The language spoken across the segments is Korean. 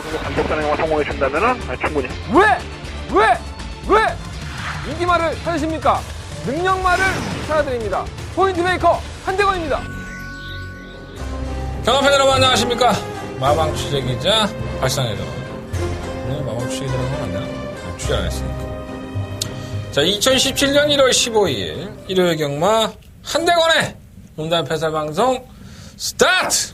그리고 감독단에 성공해 준다면은 충분히. 왜 인기말을 찾으십니까? 능력말을 찾아드립니다. 포인트 메이커 한대건입니다. 경합팬 여러분 안녕하십니까? 마방 취재기자 발상해죠. 오늘 마방 취재기자라고 하면 안 되나? 취재 안 했으니까. 자, 2017년 1월 15일 일요일 경마 한대건의 농담 패설 방송 스타트!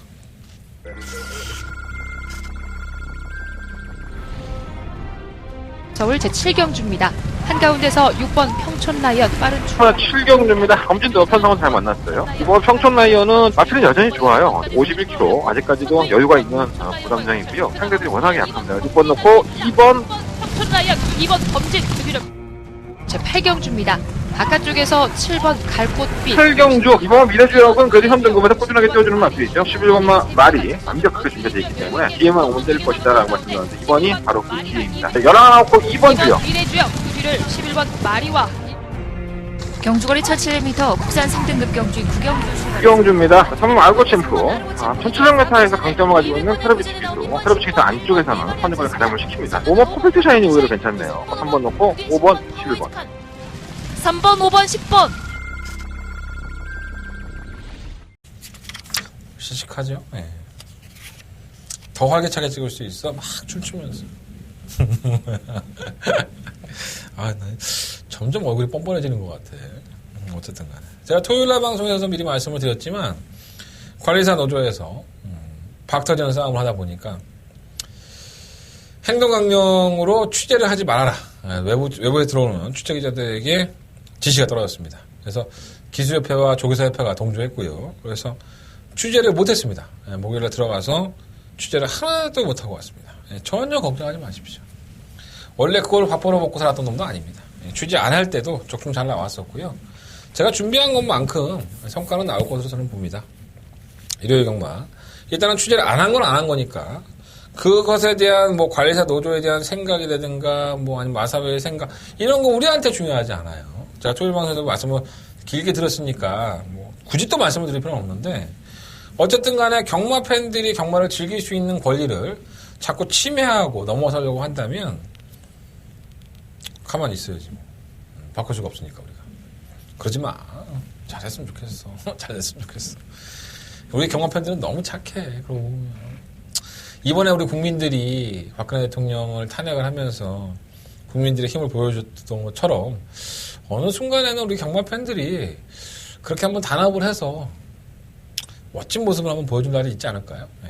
서울 제7경주입니다. 한가운데서 6번 평촌 라이언 빠른 출 7경주입니다. 엄진도 편성은 잘 만났어요. 이번 평촌 라이언은 마필은 여전히 좋아요. 51kg 아직까지도 여유가 있는 부담장이고요. 상대들이 워낙에 약합니다. 6번 넣고 2번 평촌 라이언 2번 범진 드비력 제8경주입니다. 바깥쪽에서 7번 갈꽃빛 7경주 이번 미래주역은 그래도 현등급에서 꾸준하게 띄워주는 마필이죠. 11번마 말이 완벽하게 준비되어 있기 때문에 뒤에만 오면 때릴 것이다 라고 말씀드렸는데 2번이 바로 그 뒤에입니다. 11나왔고 2번 주역 미래주역 그 뒤를 11번 마리와 경주거리 1700m 국산 3등급 경주인 구경주 구경주입니다. 3번 알고 챔프 1700m에서 강점을 가지고 있는 테러비치 기수 테러비치기수 안쪽에서는 선입을 가장을 시킵니다. 5번 퍼펙트 샤인이 의외로 괜찮네요. 3번 넣고 5번 11번 3번 5번 10번 시식하죠? 네. 더 활기차게 찍을 수 있어? 막 춤추면서. 아, 나 점점 얼굴이 뻔뻔해지는 것 같아. 어쨌든 간에. 제가 토요일날 방송에서 미리 말씀을 드렸지만, 관리사 노조에서, 박터지는 싸움을 하다 보니까, 행동강령으로 취재를 하지 말아라. 외부에 들어오는 취재기자들에게 지시가 떨어졌습니다. 그래서 기수협회와 조교사협회가 동조했고요. 그래서 취재를 못했습니다. 목요일에 들어가서 취재를 하나도 못하고 왔습니다. 전혀 걱정하지 마십시오. 원래 그걸 밥 벌어 먹고 살았던 놈도 아닙니다. 취재 안 할 때도 적중 잘 나왔었고요. 제가 준비한 것만큼 성과는 나올 것으로 저는 봅니다. 일요일 경마. 일단은 취재를 안 한 건 안 한 거니까 그것에 대한 뭐 관리사 노조에 대한 생각이라든가 뭐 아니면 마사회의 생각 이런 거 우리한테 중요하지 않아요. 제가 토요일 방송에서 말씀을 길게 들었으니까 뭐 굳이 또 말씀을 드릴 필요는 없는데 어쨌든 간에 경마 팬들이 경마를 즐길 수 있는 권리를 자꾸 침해하고 넘어서려고 한다면 가만히 있어야지 뭐. 바꿀 수가 없으니까 우리가. 그러지 마. 잘했으면 좋겠어. 잘했으면 좋겠어. 우리 경마 팬들은 너무 착해. 그러고 이번에 우리 국민들이 박근혜 대통령을 탄핵을 하면서 국민들의 힘을 보여줬던 것처럼 어느 순간에는 우리 경마 팬들이 그렇게 한번 단합을 해서 멋진 모습을 한번 보여준 날이 있지 않을까요? 네.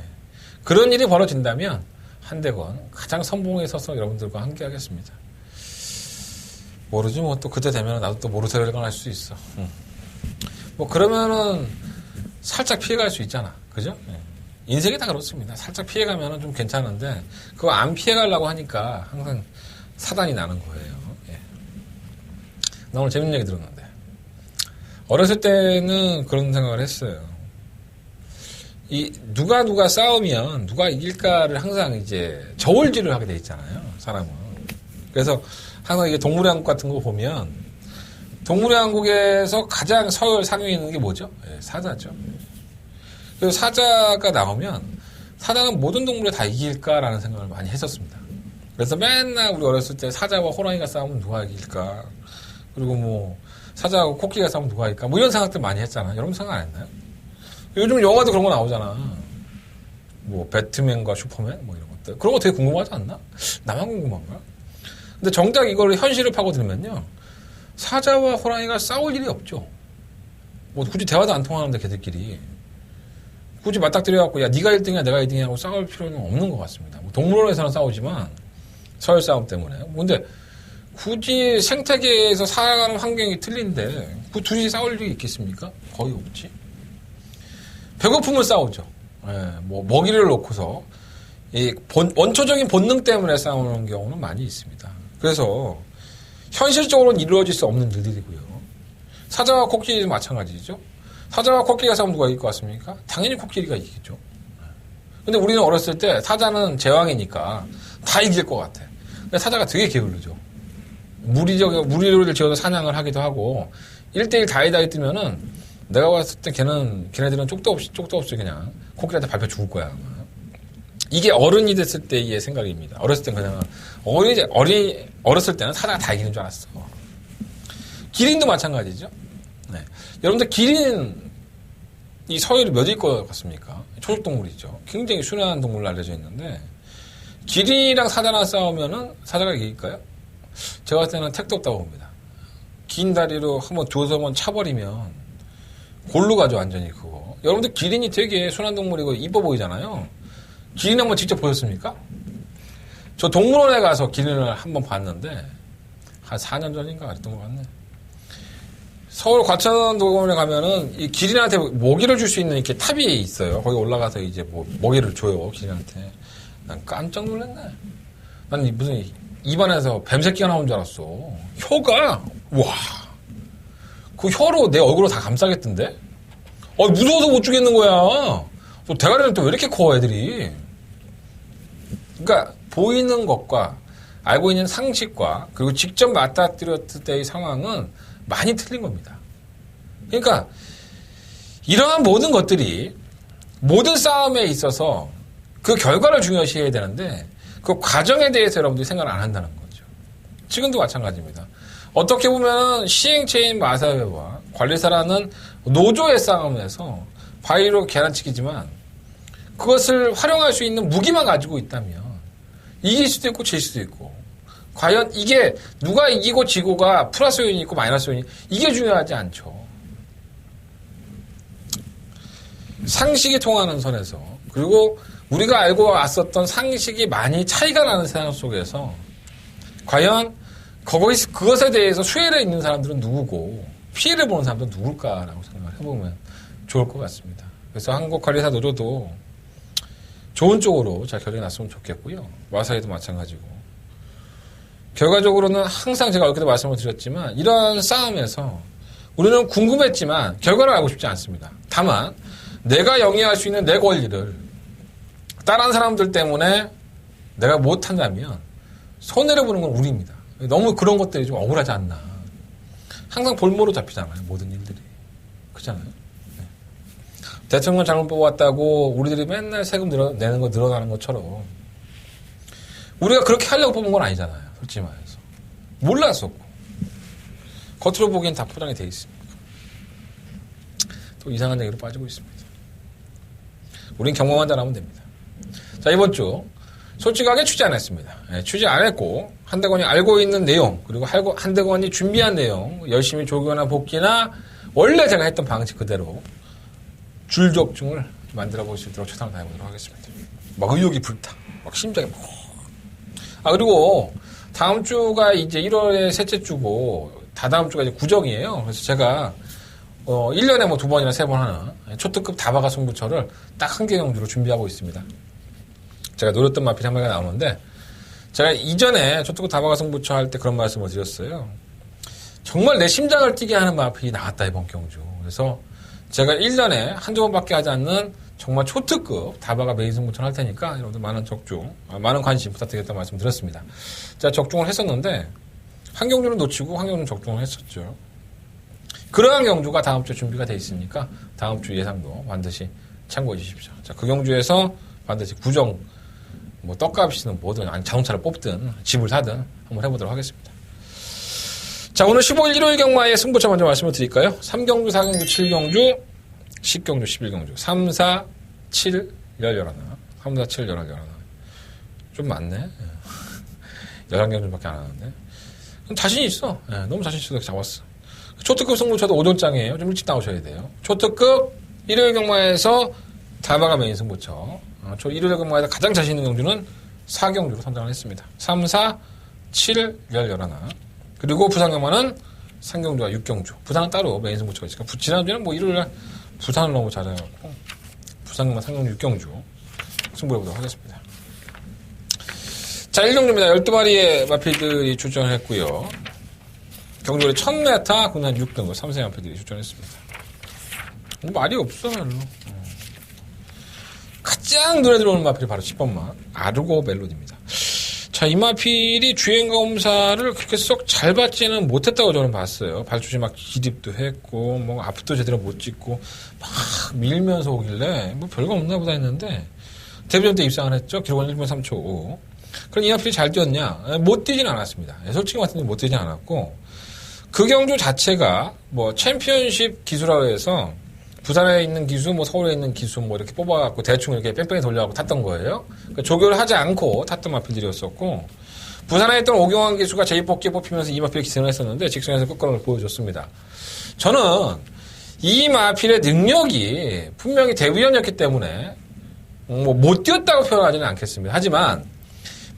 그런 일이 벌어진다면 한대건 가장 선봉에 서서 여러분들과 함께 하겠습니다. 모르지 뭐 또 그때 되면 나도 또 모르쇠를 할 수 있어. 뭐 그러면은 살짝 피해갈 수 있잖아. 그죠? 네. 인생이 다 그렇습니다. 살짝 피해가면은 좀 괜찮은데 그거 안 피해가려고 하니까 항상 사단이 나는 거예요. 예. 나 오늘 재밌는 얘기 들었는데 어렸을 때는 그런 생각을 했어요. 이 누가 싸우면 누가 이길까를 항상 이제 저울질을 하게 돼 있잖아요. 사람은. 그래서 항상 이게 동물의 왕국 같은 거 보면 동물의 왕국에서 가장 서열 상위에 있는 게 뭐죠? 예, 사자죠. 그래서 사자가 나오면 사자는 모든 동물에 다 이길까라는 생각을 많이 했었습니다. 그래서 맨날 우리 어렸을 때 사자와 호랑이가 싸우면 누가 이길까? 그리고 뭐 사자하고 코끼리가 싸우면 누가 이길까? 뭐 이런 생각들 많이 했잖아. 여러분 생각 안 했나요? 요즘 영화도 그런 거 나오잖아. 뭐 배트맨과 슈퍼맨 뭐 이런 것들. 그런 거 되게 궁금하지 않나? 나만 궁금한가? 근데 정작 이걸 현실을 파고들면요. 사자와 호랑이가 싸울 일이 없죠. 뭐 굳이 대화도 안 통하는데 걔들끼리. 굳이 맞닥뜨려갖고 야 네가 1등이야 내가 2등이야 하고 싸울 필요는 없는 것 같습니다. 뭐 동물원에서는 싸우지만 서열 싸움 때문에. 근데 굳이 생태계에서 살아가는 환경이 틀린데 그 둘이 싸울 일이 있겠습니까? 거의 없지. 배고픔을 싸우죠. 예, 뭐 먹이를 놓고서 이 원초적인 본능 때문에 싸우는 경우는 많이 있습니다. 그래서 현실적으로는 이루어질 수 없는 일들이고요. 사자와 코끼리도 마찬가지죠. 사자와 코끼리가 싸우면 누가 이길 것 같습니까? 당연히 코끼리가 이기겠죠. 근데 우리는 어렸을 때 사자는 제왕이니까 다 이길 것 같아. 근데 사자가 되게 게을르죠. 무리를 지어서 사냥을 하기도 하고 1대1 다이다이 뜨면은 내가 봤을 때 걔네들은 쪽도 없이 그냥 코끼리한테 밟혀 죽을 거야. 이게 어른이 됐을 때의 생각입니다. 어렸을 땐 그냥 어렸을 때는 사자가 다 이기는 줄 알았어. 기린도 마찬가지죠. 네. 여러분들 기린 이 서열이 몇일 것 같습니까? 초식동물이죠. 굉장히 순한 동물로 알려져 있는데 기린이랑 사자랑 싸우면은 사자가 이길까요? 제가 봤을 때는 택도 없다고 봅니다. 긴 다리로 한번 두어서 한번 차버리면 골로 가죠, 완전히 그거. 여러분들 기린이 되게 순한 동물이고 이뻐 보이잖아요. 기린 한번 직접 보셨습니까? 저 동물원에 가서 기린을 한번 봤는데 한 4년 전인가 그랬던 것 같네. 서울 과천동물원에 가면은 이 기린한테 먹이를 줄 수 있는 이렇게 탑이 있어요. 거기 올라가서 이제 뭐 먹이를 줘요, 기린한테. 난 깜짝 놀랐네. 난 무슨 입안에서 뱀새끼가 나온 줄 알았어. 혀가, 와. 그 혀로 내 얼굴을 다 감싸겠던데? 무서워서 못 주겠는 거야. 또 대가리는 또 왜 이렇게 커, 애들이. 그러니까, 보이는 것과, 알고 있는 상식과, 그리고 직접 맞닥뜨렸을 때의 상황은 많이 틀린 겁니다. 그러니까, 이러한 모든 것들이, 모든 싸움에 있어서 그 결과를 중요시해야 되는데, 그 과정에 대해서 여러분들이 생각을 안 한다는 거죠. 지금도 마찬가지입니다. 어떻게 보면 시행체인 마사회와 관리사라는 노조의 싸움에서 바위로 계란치기지만 그것을 활용할 수 있는 무기만 가지고 있다면 이길 수도 있고 질 수도 있고 과연 이게 누가 이기고 지고가 플러스 요인이 있고 마이너스 요인이 이게 중요하지 않죠. 상식이 통하는 선에서 그리고 우리가 알고 왔었던 상식이 많이 차이가 나는 세상 속에서 과연 그것에 대해서 수혜를 있는 사람들은 누구고 피해를 보는 사람들은 누굴까라고 생각을 해보면 좋을 것 같습니다. 그래서 한국관리사 노조도 좋은 쪽으로 잘 결정이 났으면 좋겠고요. 마사회도 마찬가지고 결과적으로는 항상 제가 어저께도 말씀을 드렸지만 이러한 싸움에서 우리는 궁금했지만 결과를 알고 싶지 않습니다. 다만 내가 영위할 수 있는 내 권리를 다른 사람들 때문에 내가 못한다면 손해를 보는 건 우리입니다. 너무 그런 것들이 좀 억울하지 않나. 항상 볼모로 잡히잖아요. 모든 일들이. 그렇잖아요. 네. 대통령 잘못 뽑았다고 우리들이 맨날 세금 내는 거 늘어나는 것처럼 우리가 그렇게 하려고 뽑은 건 아니잖아요. 솔직히 말해서. 몰랐었고. 겉으로 보기엔 다 포장이 돼 있습니다. 또 이상한 얘기로 빠지고 있습니다. 우린 경험만 잘하면 됩니다. 자, 이번 주 솔직하게 취재 안 했습니다. 네, 취재 안 했고 한대건이 알고 있는 내용 그리고 한대건이 준비한 내용 열심히 조교나 복귀나 원래 제가 했던 방식 그대로 줄적중을 만들어 볼 수 있도록 최선을 다해보도록 하겠습니다. 막 의욕이 불타. 막 심장이 막. 그리고 다음 주가 이제 1월의 셋째 주고 다다음 주가 이제 구정이에요. 그래서 제가 1년에 뭐 2번이나 3번 하나 초특급 다바가 승부처를 딱 한 개 경주로 준비하고 있습니다. 제가 노렸던 마필이 한 마리가 나오는데 제가 이전에 초특급 다바가 승부처 할 때 그런 말씀을 드렸어요. 정말 내 심장을 뛰게 하는 마필이 나왔다 이번 경주. 그래서 제가 1년에 한두 번밖에 하지 않는 정말 초특급 다바가 메인 승부처를 할 테니까 여러분들 많은 적중, 많은 관심 부탁드리겠다는 말씀 드렸습니다. 제가 적중을 했었는데 한 경주는 놓치고 한 경주는 적중을 했었죠. 그러한 경주가 다음 주에 준비가 돼 있으니까 다음 주 예상도 반드시 참고해 주십시오. 자, 그 경주에서 반드시 구정 뭐 떡값이든 뭐든 아니 자동차를 뽑든 집을 사든 한번 해보도록 하겠습니다. 자, 오늘 15일 일요일 경마의 승부처 먼저 말씀을 드릴까요? 3경주, 4경주, 7경주, 10경주, 11경주 3, 4, 7, 11, 3, 4, 7, 11, 좀 많네. 11경주밖에 안 하는데 자신 있어. 네, 너무 자신 있어서 잡았어. 초특급 승부처도 오전장이에요. 좀 일찍 나오셔야 돼요. 초특급 일요일 경마에서 다바가 메인 승부처. 일요일 경마에서 가장 자신 있는 경주는 4경주로 선정을 했습니다. 3, 4, 7, 11. 그리고 부산 경마는 3경주와 6경주. 부산은 따로 메인 승부처가 있으니까 지난주에는 뭐 일요일날 부산을 너무 잘해갖고 부산 경마 3경주, 6경주 승부해보도록 하겠습니다. 자, 1경주입니다. 12마리의 마필들이 출전을 했고요. 경주에 1000m 군산 6등급 3세 마필들이 출전했습니다. 말이 없어 별로. 가장 눈에 들어오는 마필이 바로 10번마 아르고 멜로디입니다. 자, 이 마필이 주행검사를 그렇게 썩 잘 받지는 못했다고 저는 봤어요. 발주지 막 기립도 했고 뭐 앞도 제대로 못 찍고 막 밀면서 오길래 뭐 별거 없나 보다 했는데 데뷔전 때 입상을 했죠. 기록은 1분 3초 5. 그럼 이 마필이 잘 뛰었냐? 못 뛰진 않았습니다. 솔직히 말씀드리면 못 뛰진 않았고, 그 경주 자체가 뭐 챔피언십 기수라고 해서 부산에 있는 기수, 뭐 서울에 있는 기수 뭐 이렇게 뽑아갖고 대충 이렇게 뺑뺑이 돌려갖고 탔던 거예요. 그러니까 조교를 하지 않고 탔던 마필들이었었고, 부산에 있던 오경환 기수가 제2뽑기에 뽑히면서 이 마필에 기승을 했었는데 직선에서 끝걸음을 보여줬습니다. 저는 이 마필의 능력이 분명히 데뷔전이었기 때문에 뭐 못 뛰었다고 표현하지는 않겠습니다. 하지만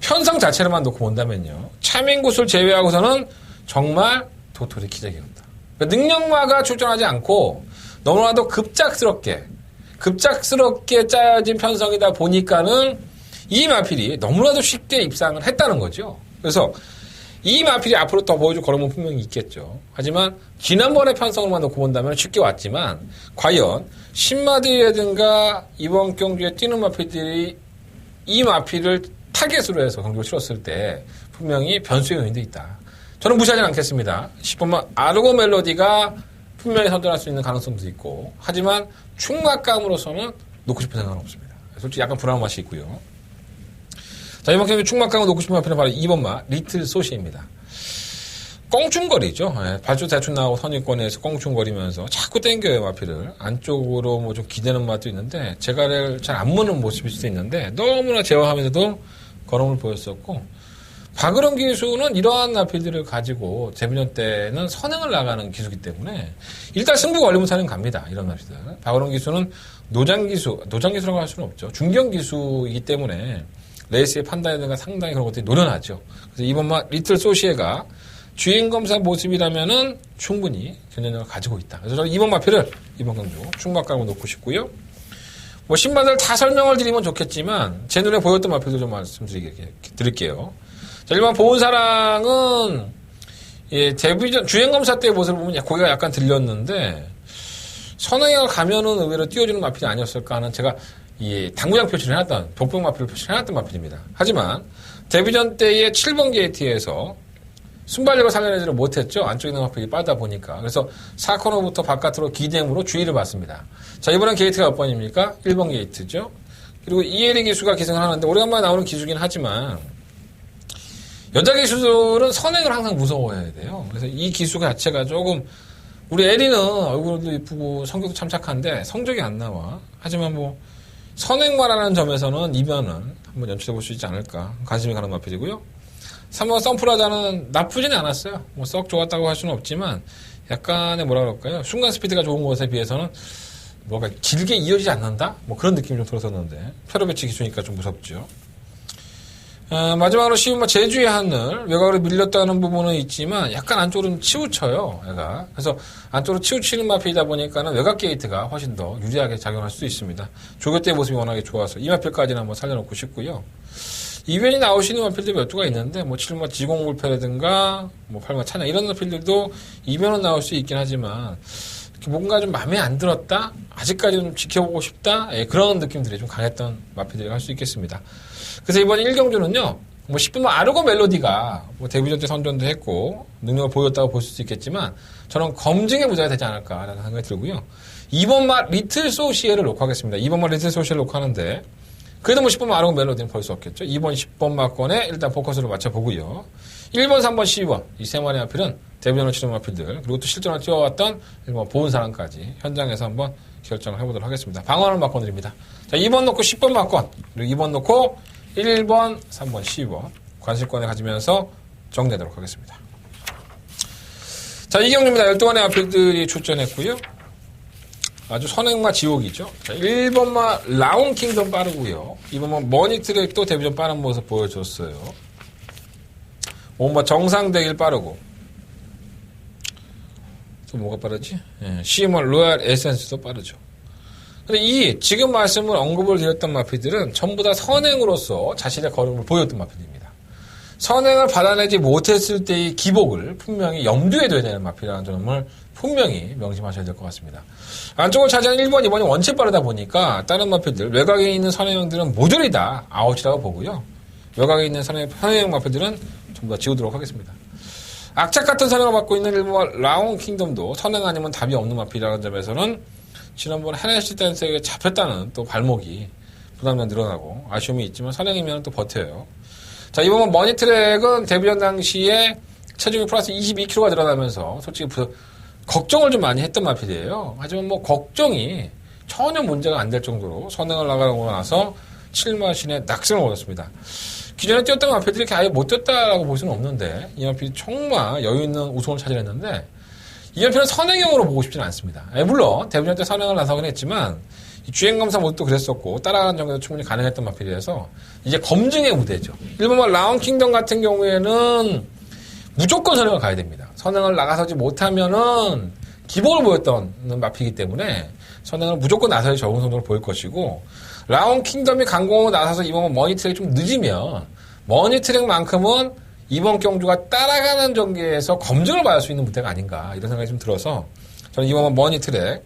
편성 자체로만 놓고 본다면요, 차민구수를 제외하고서는 정말 도토리 기적이었다. 그러니까 능력마가 출전하지 않고 너무나도 급작스럽게 짜여진 편성이다 보니까는 이 마필이 너무나도 쉽게 입상을 했다는 거죠. 그래서 이 마필이 앞으로 더 보여줄 걸음은 분명히 있겠죠. 하지만 지난번의 편성으로만 놓고 본다면 쉽게 왔지만 과연 신마들이라든가 이번 경주에 뛰는 마필들이 이 마필을 타겟으로 해서 경주를 치렀을 때 분명히 변수의 요인도 있다. 저는 무시하지 않겠습니다. 10번만 아르고 멜로디가 분명히 선전할 수 있는 가능성도 있고, 하지만 충막감으로서는 놓고 싶은 생각은 없습니다. 솔직히 약간 불안한 맛이 있고요. 자, 이번 경기 충막감을 놓고 싶은 마필은 바로 2번마 리틀 소시입니다. 껑충거리죠. 예, 발주 대충 나오고 선입권에서 껑충거리면서 자꾸 땡겨요, 마필을. 안쪽으로 뭐 좀 기대는 맛도 있는데 제가를 잘 안 무는 모습일 수도 있는데 너무나 제어하면서도 걸음을 보였었고, 박으름 기수는 이러한 마필들을 가지고 데뷔전 때는 선행을 나가는 기수기 때문에 일단 승부가 걸리면 선행 갑니다. 이런 마필들. 박으름 기수는 노장기수라고 할 수는 없죠. 중견기수이기 때문에 레이스의 판단이든가 상당히 그런 것들이 노련하죠. 그래서 이번만 리틀 소시에가 주인검사 모습이라면은 충분히 견뎌력을 가지고 있다. 그래서 저는 이번 마필을 이번 경주 충각감을 놓고 싶고요. 뭐 신발들 다 설명을 드리면 좋겠지만 제 눈에 보였던 마필도 좀 말씀드릴게요. 자, 일반 보은사랑은 예, 데뷔전 주행검사 때의 모습을 보면 고개가 약간 들렸는데 선행을 가면은 의외로 띄워주는 마필이 아니었을까 하는, 제가 이 당구장 표시를 해놨던 독병 마필을 표시를 해놨던 마필입니다. 하지만 데뷔전 때의 7번 게이트에서 순발력을 살려내지를 못했죠. 안쪽에 있는 마필이 빠르다 보니까. 그래서 4코너부터 바깥으로 기대음으로 주의를 받습니다. 자, 이번엔 게이트가 몇 번입니까? 1번 게이트죠. 그리고 이혜리 기수가 기승을 하는데 오래간만에 나오는 기수긴 하지만 여자 기수들은 선행을 항상 무서워해야 돼요. 그래서 이 기수 자체가 조금, 우리 에리는 얼굴도 이쁘고 성격도 참 착한데 성적이 안 나와. 하지만 뭐 선행만 하는 점에서는 이변은 한번 연출해 볼 수 있지 않을까 관심이 가는 마필이고요. 3번 선프라자는 나쁘지는 않았어요. 뭐 썩 좋았다고 할 수는 없지만 약간의 뭐라 그럴까요? 순간 스피드가 좋은 것에 비해서는 뭐가 길게 이어지지 않는다? 뭐 그런 느낌이 좀 들었었는데 표로 배치 기수니까 좀 무섭죠. 마지막으로 쉬운 제주의 하늘, 외곽으로 밀렸다는 부분은 있지만 약간 안쪽으로는 치우쳐요, 얘가. 그래서 안쪽으로 치우치는 마필이다 보니까는 외곽 게이트가 훨씬 더 유리하게 작용할 수 있습니다. 조교 때의 모습이 워낙에 좋아서 이 마필까지는 한번 살려놓고 싶고요. 이변이 나오시는 마필들이 몇 두가 있는데 뭐 7마 지공불패라든가 뭐 8마 찬양 이런 마필들도 이변은 나올 수 있긴 하지만 뭔가 좀 마음에 안 들었다? 아직까지는 좀 지켜보고 싶다? 예, 그런 느낌들이 좀 강했던 마필들이 할 수 있겠습니다. 그래서 이번 1경주는요, 뭐 10분 아르고 멜로디가 뭐 데뷔전 때 선전도 했고, 능력을 보였다고 볼 수도 있겠지만, 저는 검증의 무자가 되지 않을까라는 생각이 들고요. 2번마 리틀 소시에를 놓고 하겠습니다. 2번마 리틀 소시에를 놓고 하는데, 그래도 뭐 10번마 아르고 멜로디는 볼 수 없겠죠. 2번 10번마권에 일단 포커스를 맞춰보고요. 1번, 3번, 12번, 이 세 마리 마필은 데뷔전을 치른 마필들, 그리고 또 실전을 뛰어왔던 1번 보은사랑까지 현장에서 한번 결정을 해보도록 하겠습니다. 방어하는 마권들입니다. 자, 2번 놓고 10번 마권, 그리고 2번 놓고 1번, 3번, 12번 관실권을 가지면서 정리하도록 하겠습니다. 자, 이 경주입니다. 12번의 마필들이 출전했고요. 아주 선행마 지옥이죠. 자, 1번마 라운킹덤 빠르고요. 2번마 머니트랙도 데뷔전 빠른 모습 보여줬어요. 5번마 정상대길 빠르고, 또 뭐가 빠르지? 예, CMR 로얄 에센스도 빠르죠. 근데 이 지금 말씀을 언급을 드렸던 마필들은 전부 다 선행으로서 자신의 걸음을 보였던 마필입니다. 선행을 받아내지 못했을 때의 기복을 분명히 염두에 둬야 되는 마필이라는 점을 분명히 명심하셔야 될 것 같습니다. 안쪽을 차지하는 1번, 2번이 원체 빠르다 보니까 다른 마필들, 외곽에 있는 선행형들은 모조리 다 아웃이라고 보고요. 외곽에 있는 선행형 마필들은 전부 다 지우도록 하겠습니다. 악착 같은 선행을 받고 있는 1번 라운 킹덤도 선행 아니면 답이 없는 마필이라는 점에서는 지난번 헤네시 댄스에게 잡혔다는 또 발목이 부담량 늘어나고 아쉬움이 있지만 선행이면 또 버텨요. 자, 이번 머니트랙은 데뷔전 당시에 체중이 플러스 22kg가 늘어나면서 솔직히 걱정을 좀 많이 했던 마필이에요. 하지만 뭐 걱정이 전혀 문제가 안 될 정도로 선행을 나가고 나서 7마신에 낙승을 얻었습니다. 기존에 뛰었던 마필들이 이렇게 아예 못 뛰었다라고 볼 수는 없는데 이 마필이 정말 여유 있는 우승을 차지했는데 이 마필은 선행형으로 보고 싶지는 않습니다. 물론 데뷔전 때 선행을 나서긴 했지만 주행검사 모드도 그랬었고 따라가는 정도도 충분히 가능했던 마필이라서 이제 검증의 무대죠. 일본말 라운킹덤 같은 경우에는 무조건 선행을 가야 됩니다. 선행을 나가서지 못하면은 기복을 보였던 마필이기 때문에 선행을 무조건 나서야 적은 성적을 보일 것이고 라운킹덤이 강공으로 나서서 이번 머니트랙이 좀 늦으면 머니트랙만큼은 이번 경주가 따라가는 전개에서 검증을 받을 수 있는 무대가 아닌가 이런 생각이 좀 들어서 저는 이번 머니트랙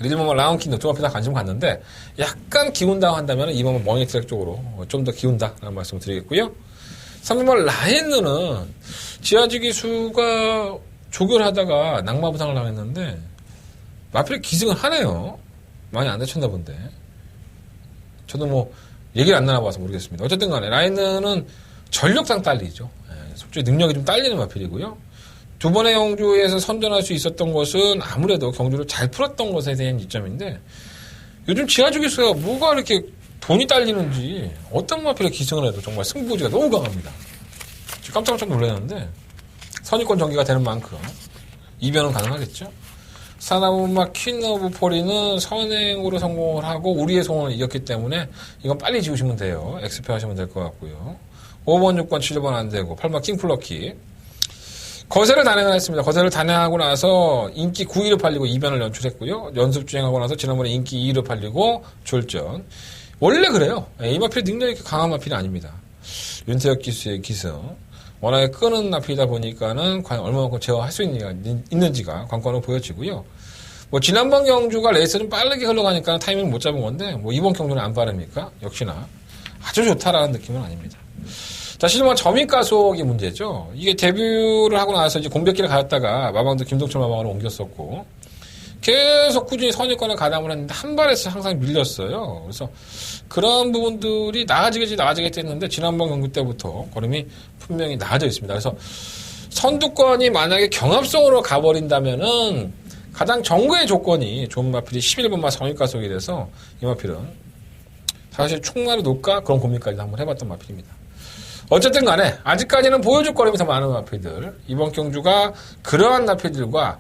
일본말 라운킹덤 두 앞에 다 관심 갔는데 약간 기운다 한다면 이번 머니트랙 쪽으로 좀 더 기운다라는 말씀을 드리겠고요. 3번말 라이너는 지하지기수가 조결하다가 낙마 부상을 당했는데 마필이 기승을 하네요. 많이 안 다쳤나 본데. 저도 뭐 얘기를 안 나눠봐서 모르겠습니다. 어쨌든 간에 라이너는 전력상 딸리죠. 솔직히 능력이 좀 딸리는 마필이고요. 두 번의 경주에서 선전할 수 있었던 것은 아무래도 경주를 잘 풀었던 것에 대한 이점인데 요즘 지하주기수가 뭐가 이렇게 돈이 딸리는지 어떤 마필의 기승을 해도 정말 승부지가 너무 강합니다. 깜짝깜짝 놀랐는데 선입권 전개가 되는 만큼 이변은 가능하겠죠. 사나무마 퀸 오브 포리는 선행으로 성공을 하고 우리의 소원을 이겼기 때문에 이건 빨리 지우시면 돼요. 엑스페 하시면 될 것 같고요. 5번, 6번, 7번 안 되고 8번 킹플러키 거세를 단행을 했습니다. 거세를 단행하고 나서 인기 9위로 팔리고 2변을 연출했고요. 연습 주행하고 나서 지난번에 인기 2위로 팔리고 졸전. 원래 그래요. 이 마필 능력이 이렇게 강한 마필이 아닙니다. 윤태혁 기수의 기승. 워낙에 끄는 마필이다 보니까는 과연 얼마만큼 제어할 수 있는지가 관건으로 보여지고요. 뭐 지난번 경주가 레이스 좀 빠르게 흘러가니까 타이밍을 못 잡은 건데 뭐 이번 경주는 안 빠릅니까? 역시나 아주 좋다라는 느낌은 아닙니다. 자, 실제 점입가속이 문제죠. 이게 데뷔를 하고 나서 이제 공백기를 가졌다가 마방도 김동철 마방으로 옮겼었고 계속 꾸준히 선입권을 가담을 했는데 한 발에서 항상 밀렸어요. 그래서 그런 부분들이 나아지겠지 했는데 지난번 경기 때부터 걸음이 분명히 나아져 있습니다. 그래서 선두권이 만약에 경합성으로 가버린다면은 가장 정구의 조건이 좋은 마필이 11번마 선입가속이 돼서 이 마필은 사실 충마를 놓을까 그런 고민까지 한번 해봤던 마필입니다. 어쨌든 간에 아직까지는 보여줄 거름이 더 많은 마필들 이번 경주가 그러한 마필들과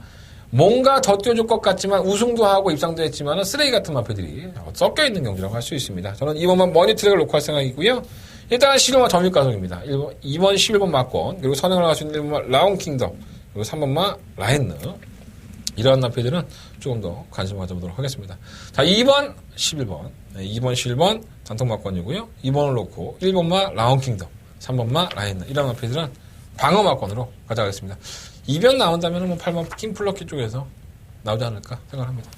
뭔가 더 뛰어줄 것 같지만 우승도 하고 입상도 했지만 쓰레기 같은 마필들이 섞여있는 경기라고 할 수 있습니다. 저는 이번만 머니트랙을 놓고 할 생각이고요. 일단 11번마 점입가속입니다. 2번 11번 마권 그리고 선행을 할 수 있는 1번마 라운킹덤 그리고 3번마 라인느 이러한 마필들은 조금 더 관심을 가져보도록 하겠습니다. 자, 2번 11번 2번 11번 단통마권이고요. 2번을 놓고 1번마 라운킹덤 3번마 라인느 이런 마필들은 방어마권으로 가져가겠습니다. 2변 나온다면 뭐 8번 킹플러키 쪽에서 나오지 않을까 생각합니다.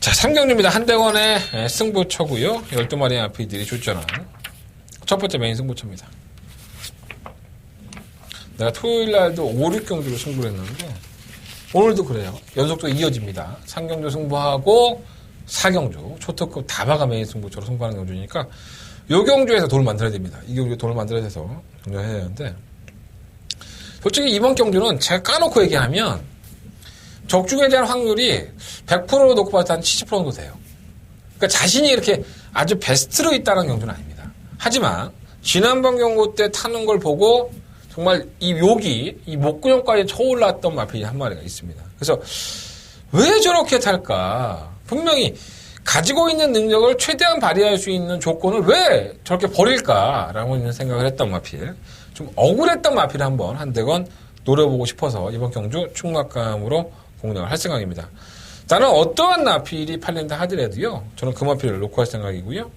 자, 3경주입니다. 한대원의 승부처고요. 12마리의 마필들이 출전한 첫 번째 메인 승부처입니다. 내가 토요일날도 5, 6경주로 승부를 했는데 오늘도 그래요. 연속적으로 이어집니다. 3경주 승부하고 4경주 초특급 다바가 메인 승부처로 승부하는 경주니까 요 경주에서 돈을 만들어야 됩니다. 이 경주에 돈을 만들어야 돼서 경주해야 되는데 솔직히 이번 경주는 제가 까놓고 얘기하면 적중에 대한 확률이 100%로 놓고 봐도 한 70% 정도 돼요. 그러니까 자신이 이렇게 아주 베스트로 있다는 경주는 아닙니다. 하지만 지난번 경고 때 타는 걸 보고 정말 이 묘기, 이 목구멍까지 쳐올랐던 마필이 한 마리가 있습니다. 그래서 왜 저렇게 탈까? 분명히 가지고 있는 능력을 최대한 발휘할 수 있는 조건을 왜 저렇게 버릴까라고 있는 생각을 했던 마필. 좀 억울했던 마필을 한번 한대건 노려보고 싶어서 이번 경주 충막감으로 공략을 할 생각입니다. 나는 어떠한 마필이 팔린다 하더라도요. 저는 그 마필을 놓고 할 생각이고요.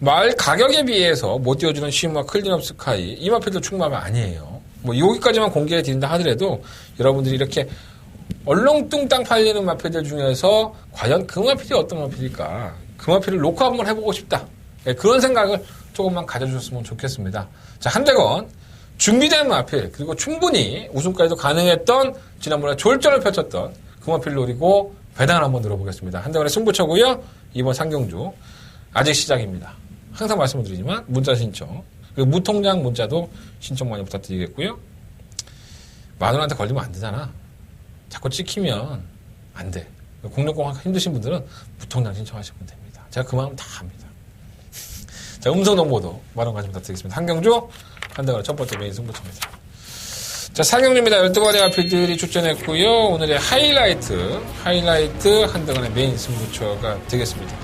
말 가격에 비해서 못 띄워주는 시마 클린업 스카이 이 마필도 충마가 아니에요. 뭐 여기까지만 공개해 드린다 하더라도 여러분들이 이렇게 얼렁뚱땅 팔리는 마필들 중에서 과연 그 마필이 어떤 마필일까? 그 마필을 놓고 한번 해보고 싶다. 그런 생각을 조금만 가져주셨으면 좋겠습니다. 자, 한대건 준비된 마필 그리고 충분히 우승까지도 가능했던 지난번에 졸전을 펼쳤던 그 마필 노리고 배당을 한번 들어보겠습니다. 한대건의 승부처고요. 이번 상경주 아직 시작입니다. 항상 말씀을 드리지만 문자 신청, 그리고 무통장 문자도 신청 많이 부탁드리겠고요. 마누라한테 걸리면 안 되잖아. 자꾸 찍히면 안 돼. 공룡공학 힘드신 분들은 무통장 신청하시면 됩니다. 제가 그 마음 다 압니다. 자, 음성정보도 많은 관심 부탁드리겠습니다. 상경주 한대관의 첫 번째 메인 승부처입니다. 자, 상경주입니다. 12마리 아피들이 출전했고요. 오늘의 하이라이트 한대관의 메인 승부처가 되겠습니다.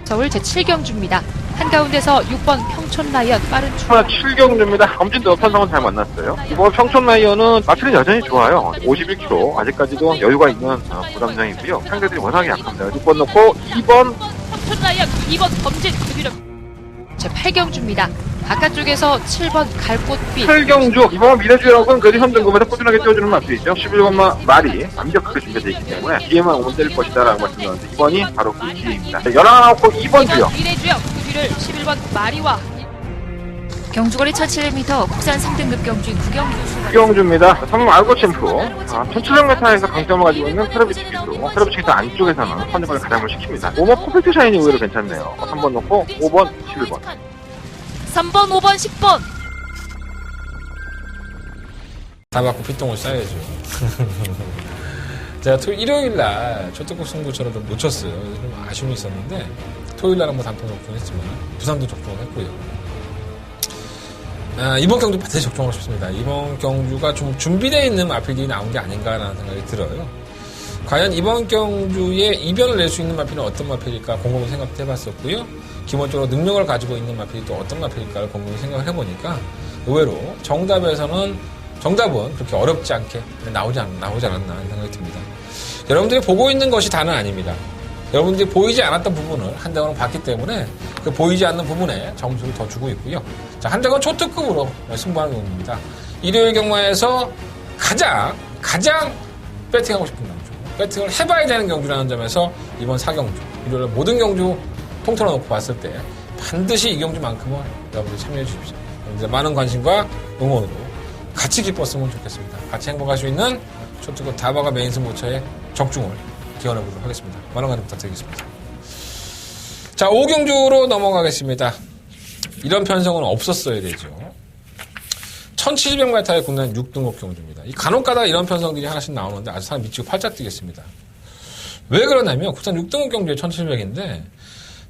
서울 제7경주입니다. 한가운데서 6번 평촌 라이언 빠른 하나 7경주입니다. 검진도 판상은 잘 만났어요. 이번 평촌 라이언은 마필은 여전히 좋아요. 51kg 아직까지도 여유가 있는 부담장이고요. 상대들이 워낙에 약합니다. 6번 넣고 2번 평촌 라이언 2번 검진 그뒤로 제8경주입니다. 바깥쪽에서 7번 갈꽃빛 7경주 이번 미래주역은 그래도 현등급에서 꾸준하게 띄워주는 마필이죠. 11번 말이 완벽하게 준비되어 있기 때문에 뒤에만 오면 때릴 것이다 라고 말씀드렸는데 2번이 바로 그 뒤에입니다. 11고 2번 주역 미래주역 그 뒤를 11번 마리와 경주거리 1700m 국산 3등급 경주인 구경주입니다. 3번 알고 챔프 1700m에서 강점을 가지고 있는 테러비치 기수 테러비치 기수 안쪽에서는 선정을 가장을 시킵니다. 5번 퍼펙트 샤인이 의외로 괜찮네요. 3번 넣고 5번 11번 3번 5번 10번 다 받고 피똥을 싸야죠. 제가 일요일날 초특급 승부처럼 좀 놓쳤어요. 좀 아쉬움이 있었는데 토요일날 한번 단통 접종했지만 부산도 접종을 했고요. 이번 경주 반드시 접종하고 싶습니다. 이번 경주가 좀 준비되어 있는 마필들이 나온 게 아닌가라는 생각이 들어요. 과연 이번 경주에 이변을 낼 수 있는 마필은 어떤 마필일까 곰곰이 생각해봤었고요. 기본적으로 능력을 가지고 있는 마필이 또 어떤 마필일까를 곰곰이 생각을 해보니까 의외로 정답은 그렇게 어렵지 않게 나오지 않았나 하는 생각이 듭니다. 여러분들이 보고 있는 것이 다는 아닙니다. 여러분들이 보이지 않았던 부분을 한대관은 봤기 때문에 그 보이지 않는 부분에 점수를 더 주고 있고요. 자, 한대관 초특급으로 승부하는 경기입니다. 일요일 경마에서 가장 배팅하고 싶은 경주, 배팅을 해봐야 되는 경주라는 점에서 이번 4경주, 일요일 모든 경주 통틀어 놓고 봤을 때 반드시 이 경주만큼은 여러분들 참여해 주십시오. 여러분들 많은 관심과 응원으로 같이 기뻤으면 좋겠습니다. 같이 행복할 수 있는 초특급 다바가 메인 승부처의 적중을 기원해 보도록 하겠습니다. 많은 관심 부탁드리겠습니다. 자, 5경주로 넘어가겠습니다. 이런 편성은 없었어야 되죠. 1700m의 국내 6등급 경주입니다. 이 간혹가다 이런 편성들이 하나씩 나오는데 아주 사람 미치고 팔짝 뛰겠습니다. 왜 그러냐면 국산 6등급 경주에 1700인데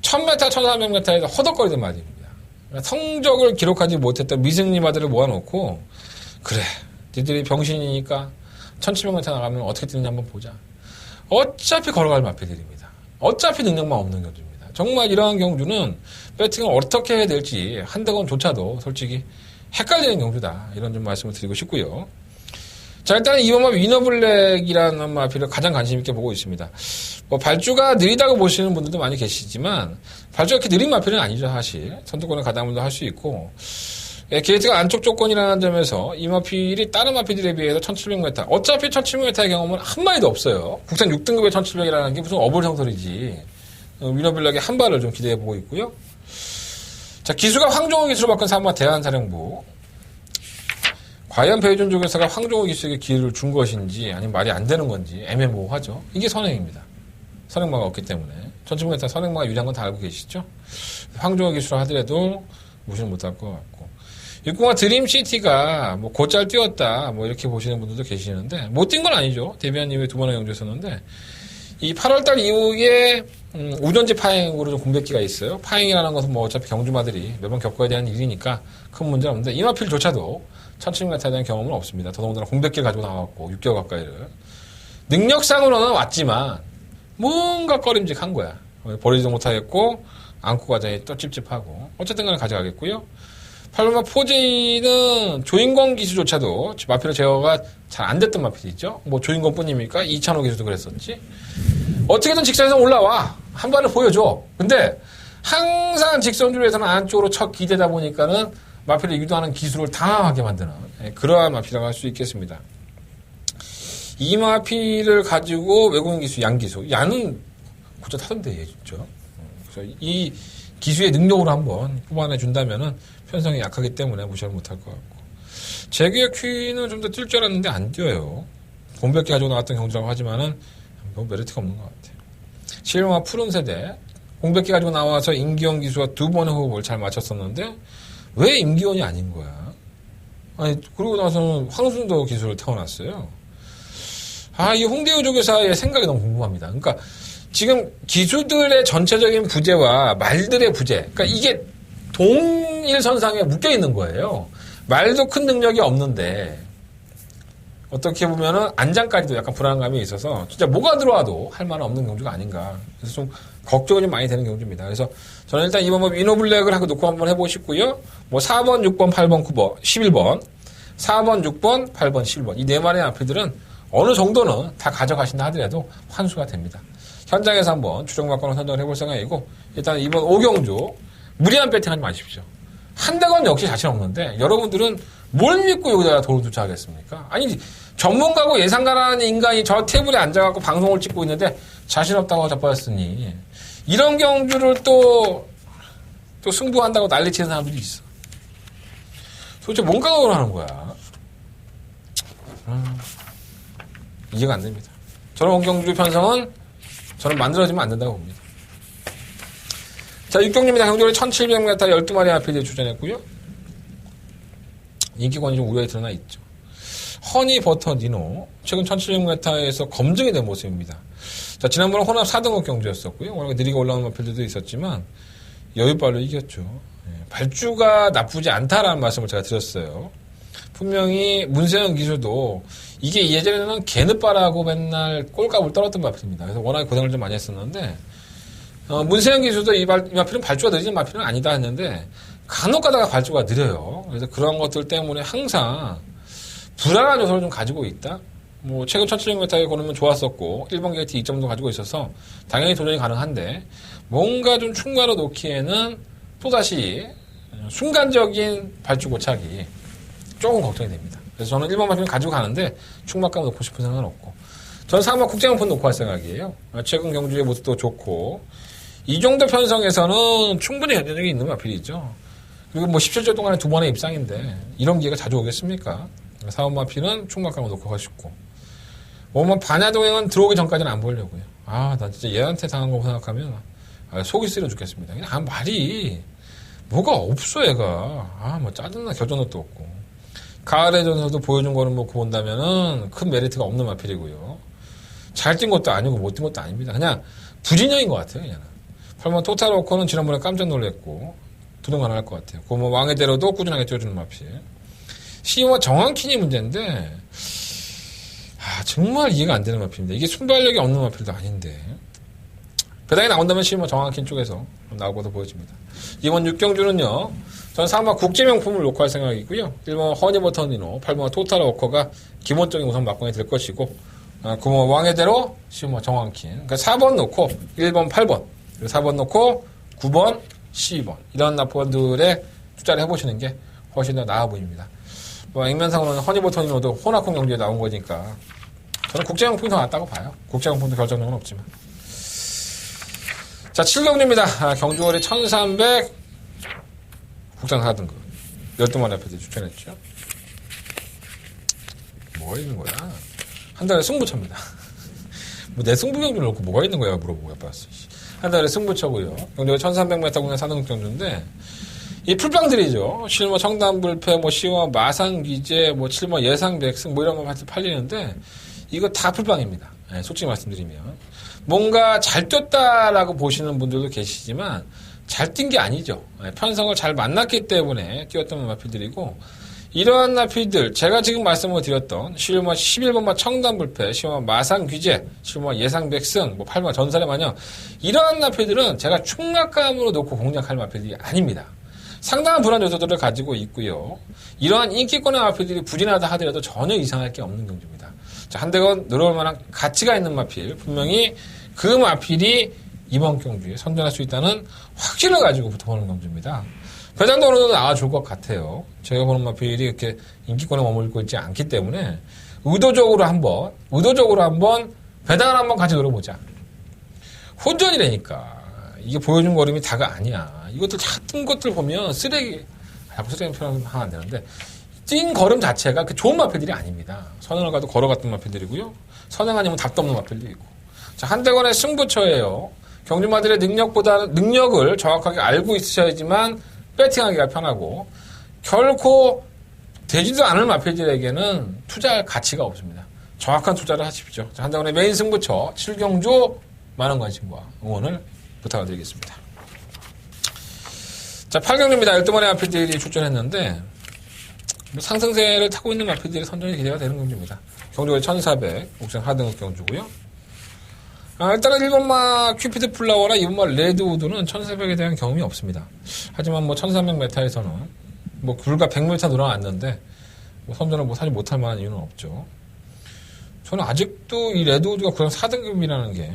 1000m, 1300m에서 허덕거리던 말입니다. 성적을 기록하지 못했던 미승리마들을 모아놓고 그래, 니들이 병신이니까 1700m 나가면 어떻게 뛰는지 한번 보자. 어차피 걸어갈 마필들입니다. 어차피 능력만 없는 경주입니다. 정말 이러한 경주는 배팅을 어떻게 해야 될지 한대건조차도 솔직히 헷갈리는 경주다. 이런 좀 말씀을 드리고 싶고요. 자, 일단은 이번 마 위너블랙이라는 마필을 가장 관심 있게 보고 있습니다. 발주가 느리다고 보시는 분들도 많이 계시지만 발주가 그렇게 느린 마필은 아니죠, 사실. 선두권을 가담도 할 수 있고 게이트가 안쪽 조건이라는 점에서 이 마필이 다른 마필들에 비해서 1700m 어차피 1700m의 경험은 한 마리도 없어요. 국산 6등급의 1700이라는 게 무슨 어불성설이지. 위너블랙의 한 발을 좀 기대해보고 있고요. 자, 기수가 황종호 기수로 바꾼 사무와 대한사령부. 과연 배준 쪽에서가 황종호 기수에게 기회를 준 것인지 아니면 말이 안 되는 건지 애매모호하죠. 이게 선행입니다. 선행마가 없기 때문에. 1700m 선행마가 유리한 건 다 알고 계시죠? 황종호 기수로 하더라도 무시는 못할 것 같고. 6공화 드림시티가 뭐 곧잘 뛰었다 뭐 이렇게 보시는 분들도 계시는데 못 뛴 건 아니죠. 데뷔한 이후에 두 번의 경주였었는데 이 8월달 이후에 우전지 파행으로 좀 공백기가 있어요. 파행이라는 것은 뭐 어차피 경주마들이 매번 겪어야 되는 일이니까 큰 문제는 없는데 이 마필조차도 1700m에 대한 경험은 없습니다. 더더군다나 공백기를 가지고 나왔고 6개월 가까이를 능력상으로는 왔지만 뭔가 꺼림직한 거야. 버리지도 못하겠고 안고 과정이 또 찝찝하고 어쨌든 간에 가져가겠고요. 8번마 포제이는 조인권 기수조차도 마필의 제어가 잘 안 됐던 마필이 있죠. 뭐 조인권 뿐입니까? 이찬호 기수도 그랬었지. 어떻게든 직선에서 올라와. 한 발을 보여줘. 근데 항상 직선주로에서는 안쪽으로 척 기대다 보니까는 마필을 유도하는 기수를 당황하게 만드는 그러한 마필이라고 할 수 있겠습니다. 이 마필을 가지고 외국인 기수 양기수. 야는 고쳐 타던데 얘 진짜. 그래서 이 기수의 능력으로 한번 뽑아내 준다면은 편성이 약하기 때문에 무시를 못할 것 같고. 제규의 퀸은 좀 더 뛸 줄 알았는데 안 뛰어요. 공백기 가지고 나왔던 경주라고 하지만은 뭐 메리트가 없는 것 같아요. 실용화 푸른 세대 공백기 가지고 나와서 임기원 기수가 2번의 호흡을 잘 맞췄었는데 왜 임기원이 아닌 거야? 아니 그러고 나서는 황순도 기수를 태워놨어요. 이 홍대우 조교사의 생각이 너무 궁금합니다. 그러니까 지금 기수들의 전체적인 부재와 말들의 부재, 그러니까 이게 동일선상에 묶여 있는 거예요. 말도 큰 능력이 없는데 어떻게 보면은 안장까지도 약간 불안감이 있어서 진짜 뭐가 들어와도 할 만한 없는 경주가 아닌가. 그래서 좀 걱정이 좀 많이 되는 경주입니다. 그래서 저는 일단 이번 뭐 위너블랙을 하고 놓고 한번 해보시고요. 뭐 4번, 6번, 8번, 9번, 11번, 4번, 6번, 8번, 11번 이 네 마리의 마필들은 어느 정도는 다 가져가신다 하더라도 환수가 됩니다. 현장에서 한번 추정받고는 선정을 해볼 생각이고 일단 이번 5경주 무리한 배팅하지 마십시오. 한대건 역시 자신 없는데 여러분들은 뭘 믿고 여기다가 돈을 투자하겠습니까? 아니 전문가고 예상가라는 인간이 저 테이블에 앉아갖고 방송을 찍고 있는데 자신 없다고 자빠졌으니 이런 경주를 또 승부한다고 난리치는 사람들이 있어. 도대체 뭔 각오를 하는 거야? 이해가 안 됩니다. 저런 경주 편성은 저는 만들어지면 안 된다고 봅니다. 자, 6경주입니다. 경주를 1700m 12마리 마필들이 출전했고요. 인기권이 좀 우려에 드러나 있죠. 허니 버터 니노 최근 1700m에서 검증이 된 모습입니다. 자, 지난번에 혼합 4등급 경주였었고요. 워낙 느리게 올라오는 마필들도 있었지만 여유발로 이겼죠. 발주가 나쁘지 않다라는 말씀을 제가 드렸어요. 분명히 문세영 기수도 이게 예전에는 개느바라고 맨날 꼴값을 떨었던 마필입니다. 그래서 워낙에 고생을 좀 많이 했었는데 문세영 기수도 이 마필은 발주가 느리는 마필은 아니다 했는데 간혹 가다가 발주가 느려요. 그래서 그런 것들 때문에 항상 불안한 요소를 좀 가지고 있다. 뭐 최근 1700m에 고르면 좋았었고 1번 게이트 2점도 가지고 있어서 당연히 도전이 가능한데 뭔가 좀 충과로 놓기에는 또다시 순간적인 발주 고착이 조금 걱정이 됩니다. 그래서 저는 1번 마필은 가지고 가는데 충막감 놓고 싶은 생각은 없고 저는 3번 국제용품 놓고 할 생각이에요. 최근 경주의 모습도 좋고 이 정도 편성에서는 충분히 현저력이 있는 마필이죠. 그리고 뭐 17조 동안에 2번의 입상인데 이런 기회가 자주 오겠습니까? 4번 마필은 충막감을 놓고 가시고 뭐 반야동행은 들어오기 전까지는 안 보려고요. 나 진짜 얘한테 당한 거 생각하면 속이 쓰려 죽겠습니다. 그냥 말이 뭐가 없어 얘가. 뭐 짜증나. 겨전옷도 없고. 가을의 전서도 보여준 거는 뭐 본다면은 큰 메리트가 없는 마필이고요. 잘 뛴 것도 아니고 못 뛴 것도 아닙니다. 그냥 부진영인 것 같아요. 그냥. 8번 토탈워커는 지난번에 깜짝 놀랐고 두동 가능할 것 같아요. 그 뭐 왕의 대로도 꾸준하게 뛰어주는 마필. 시와 정확히니 문제인데 정말 이해가 안 되는 마필입니다. 이게 순발력이 없는 마필도 아닌데 배당이 나온다면 시와 정확히 쪽에서 나오고도 보여집니다. 이번 6경주는요. 저는 3번 국제명품을 놓고 할 생각이고요. 1번 허니버터니노, 8번 토탈워커가 기본적인 우선 막공이 될 것이고 9번 왕의 대로 시와 정확히 그러니까 4번 놓고 1번 8번 그리고 4번 놓고 9번 12번 이런 납부원들의 투자를 해보시는 게 훨씬 더 나아 보입니다. 액면상으로는 허니버터니노도 호나콘 경기에 나온 거니까 저는 국제용품이 더 낫다고 봐요. 국제용품도 결정력은 없지만. 자, 7경주입니다. 경주월이 1300 국산 4등급 12마리 앞에서 추천했죠. 뭐가 있는 거야? 한 달에 승부처입니다. 뭐 내 승부경주를 놓고 뭐가 있는 거야 물어보고 해봤어. 한 달에 승부처고요. 경주월이 1300m 국산 4등급 경주인데 이 풀빵들이죠. 실버 청담불패, 뭐 시와 마상기재, 뭐 7번 예상백승 뭐 이런 거 같이 팔리는데 이거 다 풀빵입니다. 네, 솔직히 말씀드리면 뭔가 잘 뛰었다라고 보시는 분들도 계시지만 잘 뛴 게 아니죠. 네, 편성을 잘 만났기 때문에 뛰었던 마필들이고 이러한 마필들 제가 지금 말씀을 드렸던 실버 11번마 청담불패, 시와 마상귀재, 실버 예상백승, 뭐 8번 전설의 마녀 이러한 마필들은 제가 충막감으로 놓고 공략할 마필들이 아닙니다. 상당한 불안 요소들을 가지고 있고요. 이러한 인기권의 마필들이 부진하다 하더라도 전혀 이상할 게 없는 경주입니다. 자, 한대건 늘어올 만한 가치가 있는 마필, 분명히 그 마필이 이번 경주에 선전할 수 있다는 확신을 가지고 붙어보는 경주입니다. 배당도 어느 정도 나와줄 것 같아요. 제가 보는 마필이 이렇게 인기권에 머물고 있지 않기 때문에 의도적으로 한번 배당을 한번 같이 노려보자. 혼전이라니까. 이게 보여준 거림이 다가 아니야. 이것들 같은 것들 보면 쓰레기, 자꾸 쓰레기 표현하면 안 되는데, 뛴 걸음 자체가 그 좋은 마필들이 아닙니다. 선행을 가도 걸어갔던 마필들이고요. 선행 아니면 답도 없는 마필도 있고. 자, 한대건의 승부처예요. 경주마들의 능력을 정확하게 알고 있으셔야지만 배팅하기가 편하고, 결코 되지도 않을 마필들에게는 투자할 가치가 없습니다. 정확한 투자를 하십시오. 자, 한대건의 메인 승부처 7경주 많은 관심과 응원을 부탁을 드리겠습니다. 자, 8경주입니다. 12마리 마필들이 출전했는데 상승세를 타고 있는 마필들의 선정이 기대가 되는 경주입니다. 경주가 1400 옥션 하등급 경주고요. 일단은 1번마 큐피드 플라워나 2번마 레드우드는 1400에 대한 경험이 없습니다. 하지만 1300m에서는 불과 100m 늘어났는데 선전을 사실 못할 만한 이유는 없죠. 저는 아직도 이 레드우드가 구단 4등급이라는 게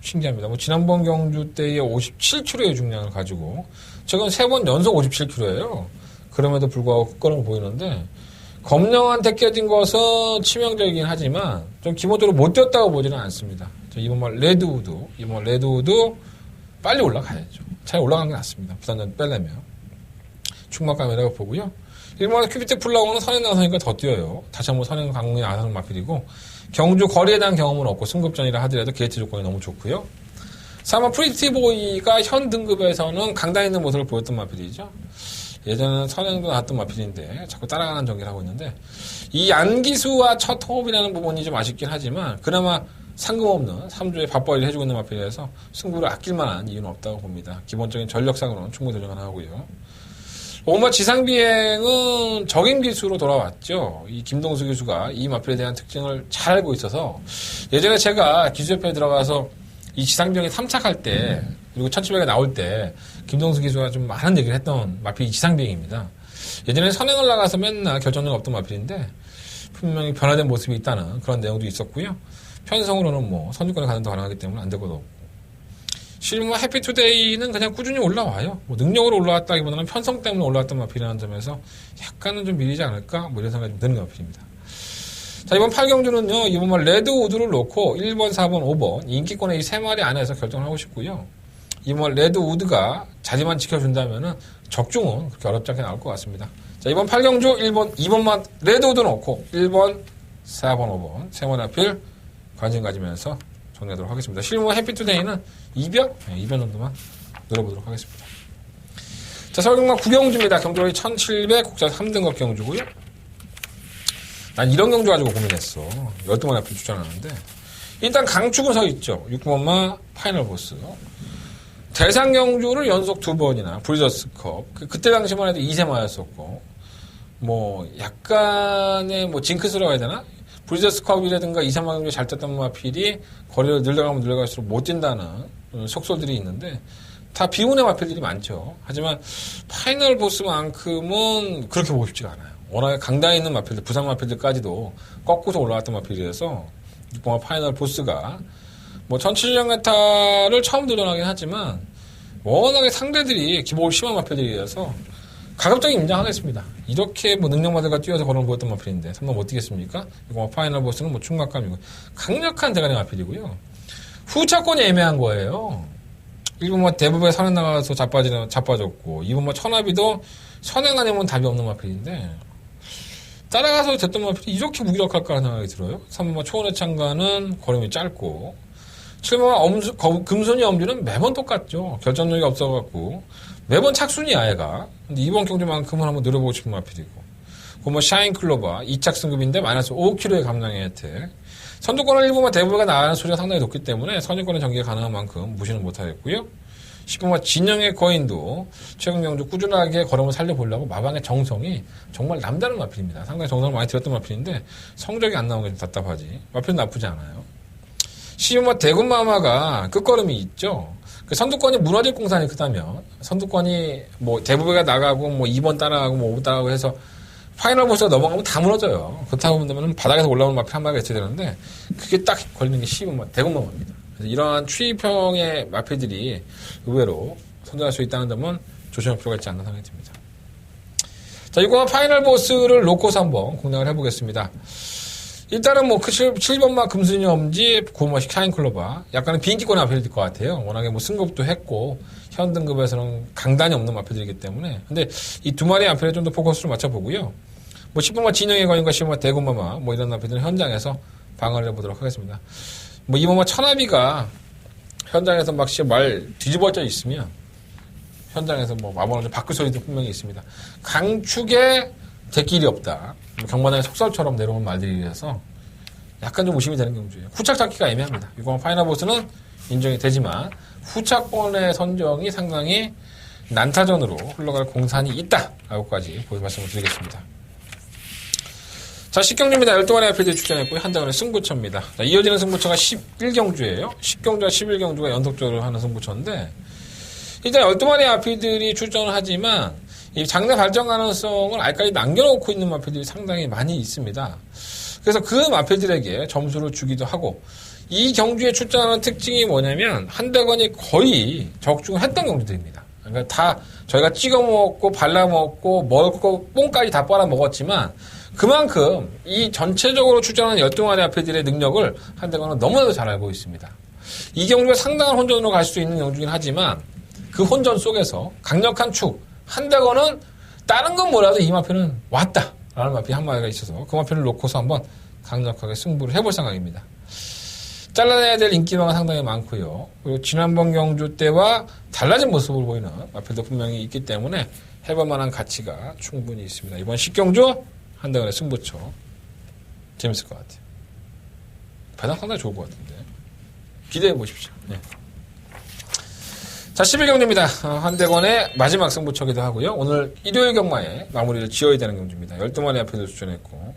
신기합니다. 지난번 경주 때의 57kg의 중량을 가지고 최근 3번 연속 57kg예요. 그럼에도 불구하고 끝걸음을 보이는데 검령한테 껴진 것은 치명적이긴 하지만 좀 기본적으로 못 뛰었다고 보지는 않습니다. 이번 레드우드 빨리 올라가야죠. 잘 올라가는 게 낫습니다. 부산전 빼려면 충막감이라고 보고요. 1번의 큐비트 플라워는 선행 나서니까 더 뛰어요. 다시 한번 선행 강릉의 아상 마필이고 경주 거리에 대한 경험은 없고 승급전이라 하더라도 게이트 조건이 너무 좋고요. 3번 프리티보이가 현 등급에서는 강단 있는 모습을 보였던 마필이죠. 예전에는 선행도 나왔던 마필인데 자꾸 따라가는 전개를 하고 있는데 이 안기수와 첫 호흡이라는 부분이 좀 아쉽긴 하지만 그나마 상금 없는 3주에 밥벌이를 해주고 있는 마필이라서 승부를 아낄 만한 이유는 없다고 봅니다. 기본적인 전력상으로는 충분히 도전 가능하고요. 5번 지상비행은 적임 기수로 돌아왔죠. 이 김동수 기수가 이 마필에 대한 특징을 잘 알고 있어서 예전에 제가 기수협회에 들어가서 이 지상비행에 탐착할 때 그리고 1700에 나올 때 김동수 기수가 좀 많은 얘기를 했던 마필이 지상비행입니다. 예전에 선행을 나가서 맨날 결정력 없던 마필인데 분명히 변화된 모습이 있다는 그런 내용도 있었고요. 편성으로는 선두권에 가는 더 가능하기 때문에 안 될 것도 없고. 실무 해피투데이는 그냥 꾸준히 올라와요. 능력으로 올라왔다기보다는 편성 때문에 올라왔던 마필이라는 점에서 약간은 좀 밀리지 않을까? 이런 생각이 좀 드는 마필입니다. 자, 이번 8경주는요, 이번 레드우드를 놓고 1번, 4번, 5번 인기권의 이 3마리 안에서 결정을 하고 싶고요. 이번 레드우드가 자리만 지켜준다면은 적중은 그렇게 어렵지 않게 나올 것 같습니다. 자, 이번 8경주 1번, 2번만 레드우드 놓고 1번, 4번, 5번 3마리 앞필 관심 가지면서 정리하도록 하겠습니다. 실무 해피투데이는 2변? 네, 2변 정도만 노려보도록 하겠습니다. 자, 서울경마 9경주입니다. 경주거리 1700 국산 3등급 경주고요. 난 이런 경주 가지고 고민했어. 12마리 앞필 추천하는데 일단 강축은 서 있죠. 6번마 파이널 보스. 대상 경주를 연속 2번이나 브리저스컵. 그때 당시만 해도 2세마였었고 약간의 징크스라고 해야 되나? 브리저스컵이라든가 2, 3만 경주에 잘 떴던 마필이 거리를 늘려가면 늘려갈수록 못 뛴다는 속설들이 있는데 다 비운의 마필들이 많죠. 하지만 파이널 보스만큼은 그렇게 보고 싶지가 않아요. 워낙에 강단에 있는 마필들, 부상 마필들까지도 꺾고서 올라왔던 마필이라서 6번마 파이널 보스가 1700m를 처음 도전하긴 하지만 워낙에 상대들이 기복을 심한 마필들이라서 가급적이 인정하겠습니다. 이렇게 능력마들과 뛰어서 걸어는 보였던 마필인데 3번 못 뛰겠습니까? 이거 파이널 보스는 충격감이고 강력한 대가리 마필이고요. 후차권이 애매한 거예요. 1번마 대부분에 선행 나가서 자빠졌고 2번마 천하비도 선행 아니면 답이 없는 마필인데 따라가서 됐던 마필이 이렇게 무기력할까 하는 생각이 들어요. 3번마 초원의 창가는 걸음이 짧고 7번마 금손이 엄지는 매번 똑같죠. 결정력이 없어갖고 매번 착순이야 얘가. 근데 이번 경주만큼은 한번 노려보고 싶은 마필이고 그럼 샤인 클로바 2착 승급인데 마이너스 5kg의 감량의 혜택. 선두권을 1번마 대부가 나가는 소리가 상당히 높기 때문에 선두권의 전개가 가능한 만큼 무시는 못하겠고요. 10번마 진영의 거인도 최근 경주 꾸준하게 걸음을 살려보려고 마방의 정성이 정말 남다른 마필입니다. 상당히 정성을 많이 들였던 마필인데 성적이 안 나오는 게 좀 답답하지. 마필은 나쁘지 않아요. 12번마 대군마마가 끝걸음이 있죠. 그 선두권이 무너질 공산이 크다면 선두권이 대부가 나가고 2번 따라가고 5번 따라가고 해서 파이널 보스가 넘어가면 다 무너져요. 그렇다고 보면 바닥에서 올라오는 마필 한 마리가 있어야 되는데 그게 딱 걸리는 게 12번마 대군마마입니다. 그래서 이러한 추이평의 마필들이 의외로 선전할 수 있다는 점은 조심할 필요가 있지 않나 생각이 듭니다. 자, 이거 파이널 보스를 놓고서 한번 공략을 해보겠습니다. 일단은 7번마 금순이 엄지, 9번마 샤인 클로바. 약간은 비인기권의 마필일 것 같아요. 워낙에 승급도 했고, 현 등급에서는 강단이 없는 마필들이기 때문에. 근데 이 두 마리 마필에 좀 더 포커스를 맞춰보고요. 뭐 10분만 진영의 거인과 10분만 대군마마 뭐 이런 마피들은 현장에서 방어를 해보도록 하겠습니다. 뭐 이번만 천하비가 현장에서 막 말 뒤집어져 있으면 현장에서 뭐 마법을 좀 바꿀 소리도 분명히 있습니다. 강축에 대길이 없다. 경마장의 속설처럼 내려온 말들이라서 약간 좀 의심이 되는 경우죠. 후착 잡기가 애매합니다. 이번 파이널보스는 인정이 되지만 후착권의 선정이 상당히 난타전으로 흘러갈 공산이 있다라고까지 말씀을 드리겠습니다. 자, 10경주입니다. 12마리의 아필들이 출전했고요. 한대원의 승부처입니다. 자, 이어지는 승부처가 11경주예요. 10경주와 11경주가 연속적으로 하는 승부처인데 일단 12마리의 아필들이 출전을 하지만 이 장내 발전 가능성을 알까지 남겨놓고 있는 마필들이 상당히 많이 있습니다. 그래서 그 마필들에게 점수를 주기도 하고 이 경주에 출전하는 특징이 뭐냐면 한대건이 거의 적중을 했던 경주들입니다. 그러니까 다 저희가 찍어 먹고 발라 먹고 먹을 거 뽕까지 다 빨아 먹었지만 그만큼 이 전체적으로 출전하는 12마리 아필들의 능력을 한대건은 너무나도 잘 알고 있습니다. 이 경주가 상당한 혼전으로 갈 수 있는 경주긴 하지만 그 혼전 속에서 강력한 축 한대건은 다른 건 몰라도 이 마필은 왔다 라는 마필 한 마리가 있어서 그 마필을 놓고서 한번 강력하게 승부를 해볼 생각입니다. 잘라내야 될 인기가 상당히 많고요. 그리고 지난번 경주 때와 달라진 모습을 보이는 마필도 분명히 있기 때문에 해볼 만한 가치가 충분히 있습니다. 이번 10경주 한대건의 승부처 재밌을 것 같아요. 배당 상당히 좋을 것 같은데 기대해 보십시오. 네. 자, 11경주입니다. 한대건의 마지막 승부처기도 하고요. 오늘 일요일 경마에 마무리를 지어야 되는 경주입니다. 12마리 앞에도 출전했고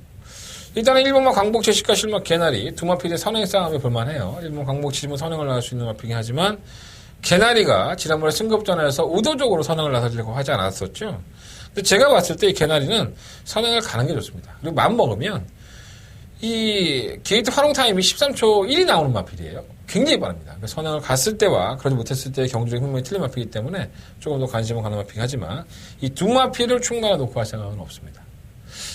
일단은 1번마 광복 제시카 실막 개나리 두 마필의 선행 싸움이 볼만해요. 1번 광복 치시면 선행을 나갈 수 있는 마필이긴 하지만 개나리가 지난번에 승급전에서 의도적으로 선행을 나서려고 하지 않았었죠. 근데 제가 봤을 때 이 개나리는 선행을 가는 게 좋습니다. 그리고 마음 먹으면 이 게이트 활용 타임이 13초 1이 나오는 마필이에요. 굉장히 빠릅니다. 그러니까 선행을 갔을 때와 그러지 못했을 때의 경주의 분명히 틀린 마필이기 때문에 조금 더 관심을 가는 마필이긴 하지만 이 두 마필을 충분히 놓고 할 생각은 없습니다.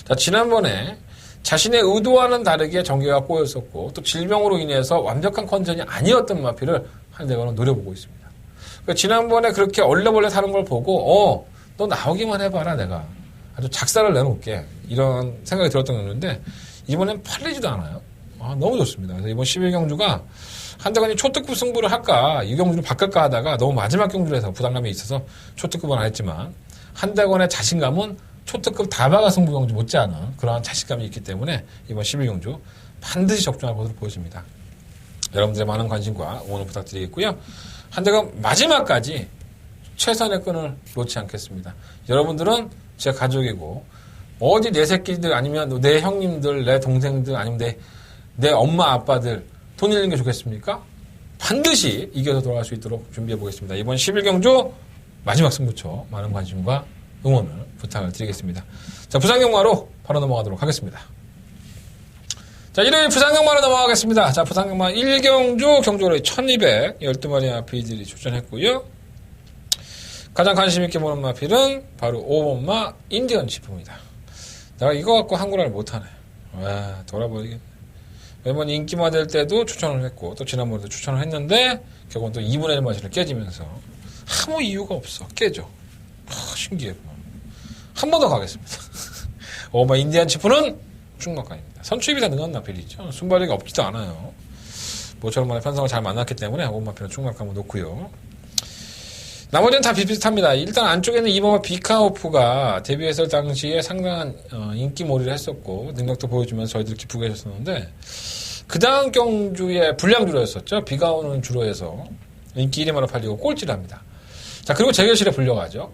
자, 지난번에 자신의 의도와는 다르게 전개가 꼬였었고 또 질병으로 인해서 완벽한 컨디션이 아니었던 마필을 한대건은 노려보고 있습니다. 그러니까 지난번에 그렇게 얼레벌레 사는 걸 보고 너 나오기만 해봐라 내가 아주 작사를 내놓을게 이런 생각이 들었던 경주인데 이번엔 팔리지도 않아요. 너무 좋습니다. 그래서 이번 11경주가 한대건이 초특급 승부를 할까 이 경주를 바꿀까 하다가 너무 마지막 경주를 해서 부담감이 있어서 초특급은 안 했지만 한대건의 자신감은 초특급 다바가 승부 경주 못지않은 그러한 자신감이 있기 때문에 이번 11경주 반드시 적중할 것으로 보여집니다. 여러분들의 많은 관심과 응원을 부탁드리겠고요. 한대건 마지막까지 최선의 끈을 놓지 않겠습니다. 여러분들은 제 가족이고 어디 내 새끼들 아니면 내 형님들 내 동생들 아니면 내 엄마 아빠들 돈 잃는 게 좋겠습니까? 반드시 이겨서 돌아갈 수 있도록 준비해 보겠습니다. 이번 11경주 마지막 승부처 많은 관심과 응원을 부탁을 드리겠습니다. 자, 부산경마로 바로 넘어가도록 하겠습니다. 자, 일요일 부산경마로 넘어가겠습니다. 자, 부산경마 1경주 경주로 1212마리 아필들이 출전했고요. 가장 관심 있게 보는 마필은 바로 5번마 인디언 치프입니다. 내가 이거 갖고 한국어를 못하네. 와, 돌아버리겠네. 매번 인기마 될 때도 추천을 했고 또 지난번에도 추천을 했는데 결국은 또 2분의 1 마실을 깨지면서 아무 이유가 없어. 깨져. 신기해. 한 번 더 가겠습니다. 5번마 인디언 치프는 충막간입니다. 선출입이 다 능한 마필이죠. 순발력이 없지도 않아요. 모처럼 만에 편성을 잘 만났기 때문에 5번마 필은 충막감을 놓고요. 나머지는 다 비슷합니다. 일단 안쪽에는 2번마 비카오프가 데뷔했을 당시에 상당한 인기몰이를 했었고 능력도 보여주면서 저희들 기쁘게 해줬었는데 그 다음 경주에 불량주로였었죠. 비가 오는 주로에서 인기 1위만으로 팔리고 꼴찌를 합니다. 자, 그리고 재결실에 불려가죠.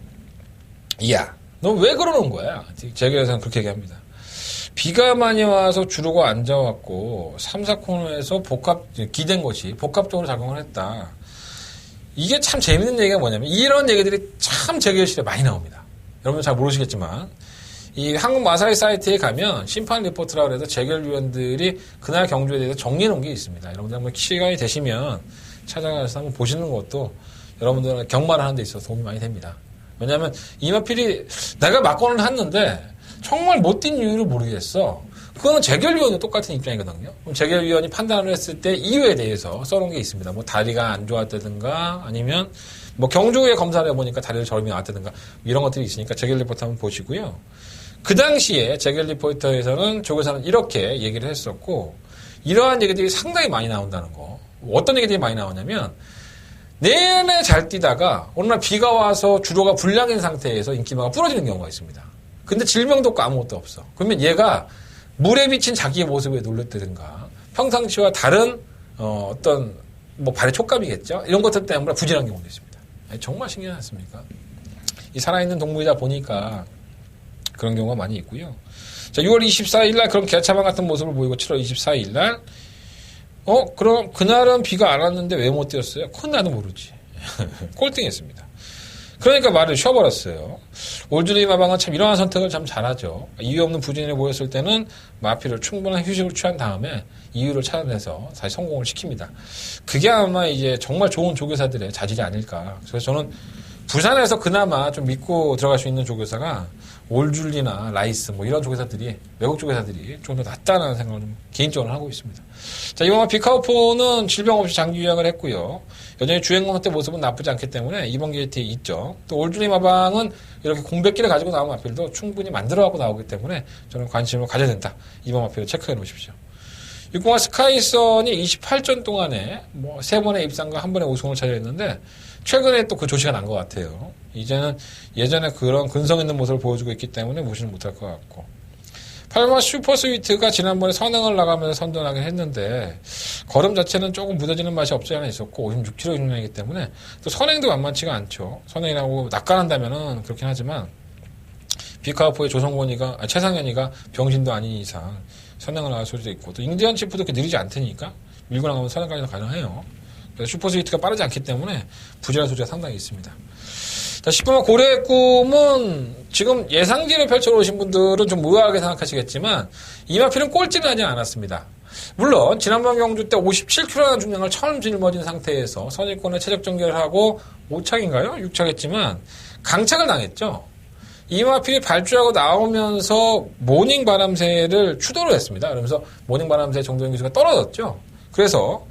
이야, 너 왜 그러는 거야? 재결에서는 그렇게 얘기합니다. 비가 많이 와서 주로가 앉아왔고 3, 4코너에서 기댄 것이 복합적으로 작용을 했다. 이게 참 재밌는 얘기가 뭐냐면 이런 얘기들이 참 재결실에 많이 나옵니다. 여러분 잘 모르시겠지만 이 한국 마사이 사이트에 가면 심판 리포트라고 해서 재결위원들이 그날 경주에 대해서 정리해 놓은 게 있습니다. 여러분들 한번 시간이 되시면 찾아가서 한번 보시는 것도 여러분들은 경마를 하는 데 있어서 도움이 많이 됩니다. 왜냐하면 이마필이 내가 막건을 했는데 정말 못 뛴 이유를 모르겠어. 그거는 재결위원도 똑같은 입장이거든요. 그럼 재결위원이 판단을 했을 때 이유에 대해서 써놓은 게 있습니다. 뭐 다리가 안 좋았다든가 아니면 뭐 경주 후에 검사를 해보니까 다리를 저림이 나왔다든가 이런 것들이 있으니까 재결 리포트 한번 보시고요. 그 당시에 제겔 리포터에서는 조교사는 이렇게 얘기를 했었고, 이러한 얘기들이 상당히 많이 나온다는 거. 어떤 얘기들이 많이 나오냐면, 내내 잘 뛰다가 어느 날 비가 와서 주로가 불량인 상태에서 인기마가 부러지는 경우가 있습니다. 근데 질병도 없고 아무것도 없어. 그러면 얘가 물에 비친 자기의 모습에 놀랬다든가 평상시와 다른 어떤 뭐 발의 촉감이겠죠. 이런 것들 때문에 부진한 경우도 있습니다. 정말 신기하지 않습니까? 이 살아있는 동물이다 보니까 그런 경우가 많이 있고요. 자, 6월 24일 날 그런 개차반 같은 모습을 보이고 7월 24일 날 그럼 그날은 비가 안 왔는데 왜 못 뛰었어요? 그건 나도 모르지. 꼴등했습니다. 그러니까 말을 쉬어버렸어요. 올드리 마방은 참 이러한 선택을 참 잘하죠. 이유 없는 부진이 보였을 때는 마피를 충분한 휴식을 취한 다음에 이유를 찾아내서 다시 성공을 시킵니다. 그게 아마 이제 정말 좋은 조교사들의 자질이 아닐까. 그래서 저는 부산에서 그나마 좀 믿고 들어갈 수 있는 조교사가 올줄리나 라이스 뭐 이런 조교사들이 외국 조교사들이 좀 더 낫다는 생각을 좀 개인적으로 하고 있습니다. 자, 이번 비카우포는 질병 없이 장기 요약을 했고요. 여전히 주행공 때 모습은 나쁘지 않기 때문에 이번 게이트에 있죠. 또 올줄리 마방은 이렇게 공백기를 가지고 나온 마필도 충분히 만들어가고 나오기 때문에 저는 관심을 가져야 된다. 이번 마필을 체크해 놓으십시오. 6공화 스카이선이 28전 동안에 뭐 3번의 입상과 1번의 우승을 차지했는데 최근에 또 그 조시가 난 것 같아요. 이제는 예전에 그런 근성 있는 모습을 보여주고 있기 때문에 무시는 못할 것 같고. 8번 슈퍼스위트가 지난번에 선행을 나가면서 선전하긴 했는데 걸음 자체는 조금 무뎌지는 맛이 없지 않아 있었고 56km 중량이기 때문에 또 선행도 만만치가 않죠. 선행이라고 낚아난다면은 그렇긴 하지만 비카우포의 조성권이가 최상현이가 병신도 아닌 이상 선행을 나갈 수도 있고 또 인디언 치프도 그렇게 느리지 않다니까 밀고 나가면 선행까지도 가능해요. 그래서 슈퍼스위트가 빠르지 않기 때문에 부진할 소지가 상당히 있습니다. 자, 10번만 고려의 꿈은 지금 예상지를 펼쳐놓으신 분들은 좀 의아하게 생각하시겠지만 이 마필은 꼴찌는 하지 않았습니다. 물론 지난번 경주 때 57kg라는 중량을 처음 짊어진 상태에서 선입권에 최적 정결을 하고 5착인가요? 6착했지만 강착을 당했죠. 이 마필이 발주하고 나오면서 모닝 바람새를 추돌을 했습니다. 그러면서 모닝 바람새 정도의 기수가 떨어졌죠. 그래서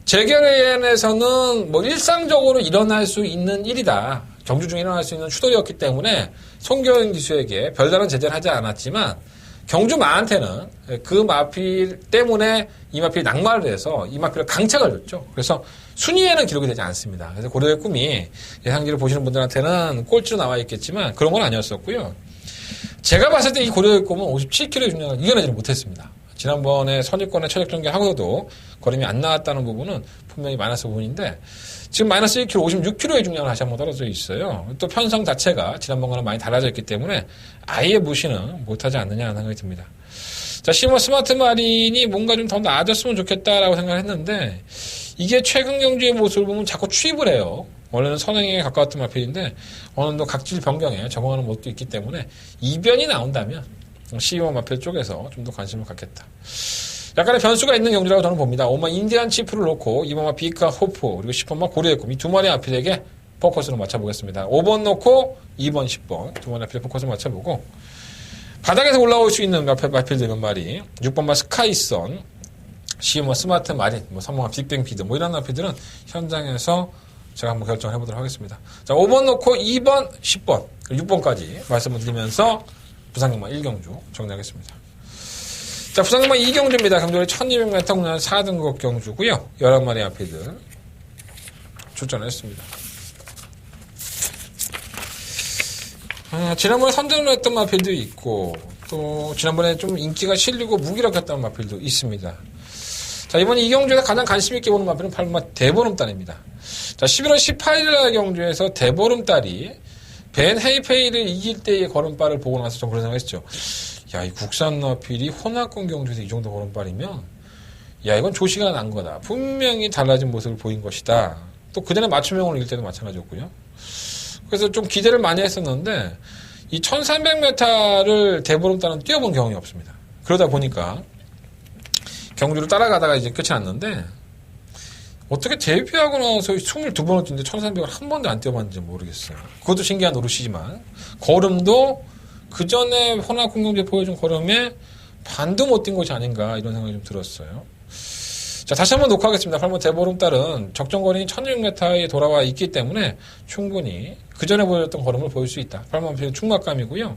재결연에서는 뭐 일상적으로 일어날 수 있는 일이다. 경주 중에 일어날 수 있는 추돌이었기 때문에 송교영 기수에게 별다른 제재를 하지 않았지만 경주마한테는 그 마필 때문에 이 마필이 낙마를 해서 이 마필을 강착을 줬죠. 그래서 순위에는 기록이 되지 않습니다. 그래서 고려의 꿈이 예상지를 보시는 분들한테는 꼴찌로 나와 있겠지만 그런 건 아니었었고요. 제가 봤을 때 이 고려의 꿈은 57kg의 중량을 이겨내지 못했습니다. 지난번에 선입권에 최적 정결하고도 걸음이 안 나왔다는 부분은 분명히 마이너스 부분인데 지금 마이너스 1kg, 56kg의 중량을 다시 한번 떨어져 있어요. 또 편성 자체가 지난번과는 많이 달라져 있기 때문에 아예 무시는 못하지 않느냐는 생각이 듭니다. 자, 시모 스마트 마린이 뭔가 좀 더 나아졌으면 좋겠다라고 생각을 했는데 이게 최근 경주의 모습을 보면 자꾸 추입을 해요. 원래는 선행에 가까웠던 마필인데 어느 정도 각질 변경에 적응하는 모습도 있기 때문에 이변이 나온다면 시모 마필 쪽에서 좀 더 관심을 갖겠다. 약간의 변수가 있는 경주라고 저는 봅니다. 5번 인디안 치프를 놓고 2번만 비카 호프 그리고 10번만 고려의 꿈 이 두 마리 아필에게 포커스를 맞춰보겠습니다. 5번 놓고 2번 10번 두 마리 아필에 포커스를 맞춰보고 바닥에서 올라올 수 있는 마필들 몇 마리 6번만 스카이선 10번 스마트 마린 3번만 빅뱅피드 이런 아필들은 현장에서 제가 한번 결정을 해보도록 하겠습니다. 자, 5번 놓고 2번 10번 그리고 6번까지 말씀을 드리면서 부산경마 1경주 정리하겠습니다. 자, 부산경마 2경주입니다. 경주를 1200m 국내 4등급 경주고요. 11마리 아피들 출전을 했습니다. 지난번에 선전을 했던 마필도 있고 또 지난번에 좀 인기가 실리고 무기력했던 마필도 있습니다. 자, 이번 이 경주에서 가장 관심 있게 보는 마필은 8번 대보름달입니다. 자, 11월 18일 날 경주에서 대보름달이 벤 헤이페이를 이길 때의 걸음발을 보고 나서 좀 그런 생각을 했죠. 야, 이 국산 마필이 혼합권 경주에서 이 정도 걸음발이면 야, 이건 조시가 난 거다. 분명히 달라진 모습을 보인 것이다. 또 그전에 맞춤형으로 이길 때도 마찬가지였고요. 그래서 좀 기대를 많이 했었는데 이 1300m를 대보름달은 뛰어본 경험이 없습니다. 그러다 보니까 경주를 따라가다가 이제 끝이 났는데 어떻게 데뷔하고 나서 22번을 뛰는데 1300을 한 번도 안 뛰어봤는지 모르겠어요. 그것도 신기한 노릇이지만 걸음도 그 전에 혼합 공동제 보여준 걸음에 반도 못 뛴 것이 아닌가 이런 생각이 좀 들었어요. 자, 다시 한번 녹화하겠습니다. 8번 대보름달은 적정거리인 1600m에 돌아와 있기 때문에 충분히 그 전에 보여줬던 걸음을 보일 수 있다. 8번 필 충막감이고요.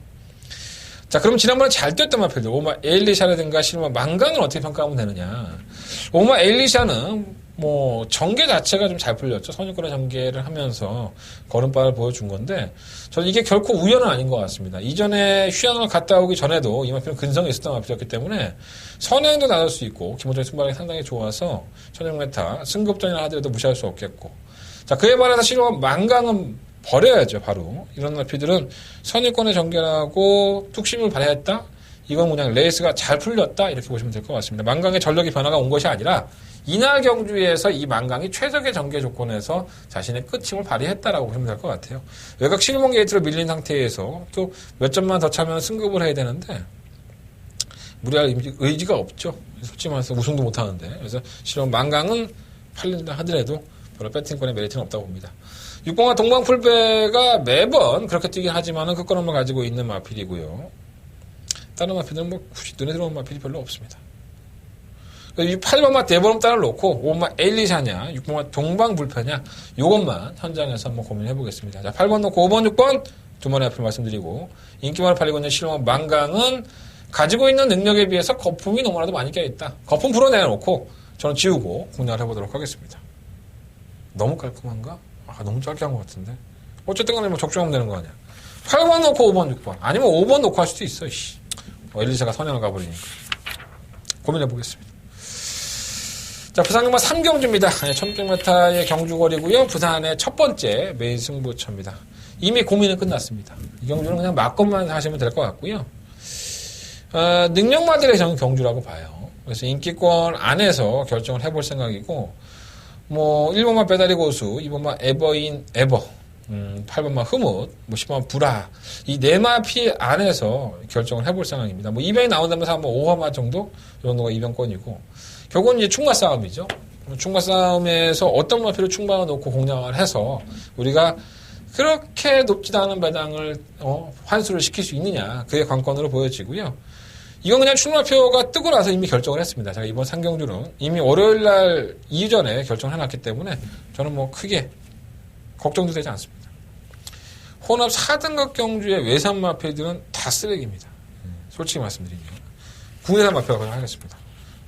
자, 그럼 지난번에 잘 뛰었던 마필들, 오마 에일리샤라든가 실마 망강을 어떻게 평가하면 되느냐. 오마 에일리샤는 뭐 전개 자체가 좀 잘 풀렸죠. 선유권의 전개를 하면서 걸음발을 보여준 건데 저는 이게 결코 우연은 아닌 것 같습니다. 이전에 휴양을 갔다 오기 전에도 이 마필은 근성이 있었던 마필이었기 때문에 선행도 나설 수 있고 기본적인 순발력이 상당히 좋아서 천연메타 승급전이라 하더라도 무시할 수 없겠고, 자, 그에 반해서 실마 망강은 버려야죠. 바로 이런 마필들은 선유권의 전개라고 툭심을 발휘했다, 이건 그냥 레이스가 잘 풀렸다 이렇게 보시면 될 것 같습니다. 망강의 전력의 변화가 온 것이 아니라 이날 경주에서 이 망강이 최적의 전개 조건에서 자신의 끝임을 발휘했다라고 보시면 될 것 같아요. 외곽 실몬 게이트로 밀린 상태에서 또 몇 점만 더 차면 승급을 해야 되는데 무리할 의지가 없죠. 솔직히 말해서 우승도 못하는데. 그래서 실은 망강은 팔린다 하더라도 별로 배팅권의 메리트는 없다고 봅니다. 6번과 동방풀배가 매번 그렇게 뛰긴 하지만은 그 건음을 가지고 있는 마필이고요. 다른 마필들은 뭐 굳이 눈에 들어온 마필이 별로 없습니다. 8번마 대보름 딸을 놓고 5번마 에일리샤냐 6번마 동방불패냐 요것만 현장에서 한번 고민해 보겠습니다. 자, 8번 놓고 5번 6번 두 번의 앞을 말씀드리고 인기만을 팔리고 있는 실용한 망강은 가지고 있는 능력에 비해서 거품이 너무나도 많이 껴있다. 거품 풀어내놓고 저는 지우고 공략을 해보도록 하겠습니다. 너무 깔끔한가? 너무 짧게 한 것 같은데. 어쨌든 간에 뭐 적중하면 되는 거 아니야. 8번 놓고 5번 6번 아니면 5번 놓고 할 수도 있어. 엘리샤가 선양을 가버리니까 고민해 보겠습니다. 자, 부산경마 3경주입니다. 1600m의 경주거리고요. 부산의 첫 번째 메인 승부처입니다. 이미 고민은 끝났습니다. 이 경주는 그냥 막건만 하시면 될 것 같고요. 능력마들의 저는 경주라고 봐요. 그래서 인기권 안에서 결정을 해볼 생각이고, 뭐 1번만 배다리 고수, 2번만 에버인 에버, 8번만 흐뭇, 뭐 10번만 불화, 이 네 마피 안에서 결정을 해볼 생각입니다. 뭐 2병이 나온다면서 한번 5화마 정도 이 정도가 2병권이고, 결국은 이제 충마 싸움이죠. 충마 싸움에서 어떤 마피를 충마에 놓고 공략을 해서 우리가 그렇게 높지도 않은 배당을 환수를 시킬 수 있느냐, 그게 관건으로 보여지고요. 이건 그냥 충마표가 뜨고 나서 이미 결정을 했습니다. 제가 이번 상경주는 이미 월요일날 이전에 결정을 해놨기 때문에 저는 뭐 크게 걱정도 되지 않습니다. 혼합 4등급 경주의 외산 마피들은 다 쓰레기입니다. 솔직히 말씀드리면 국내산 마피라고 하겠습니다.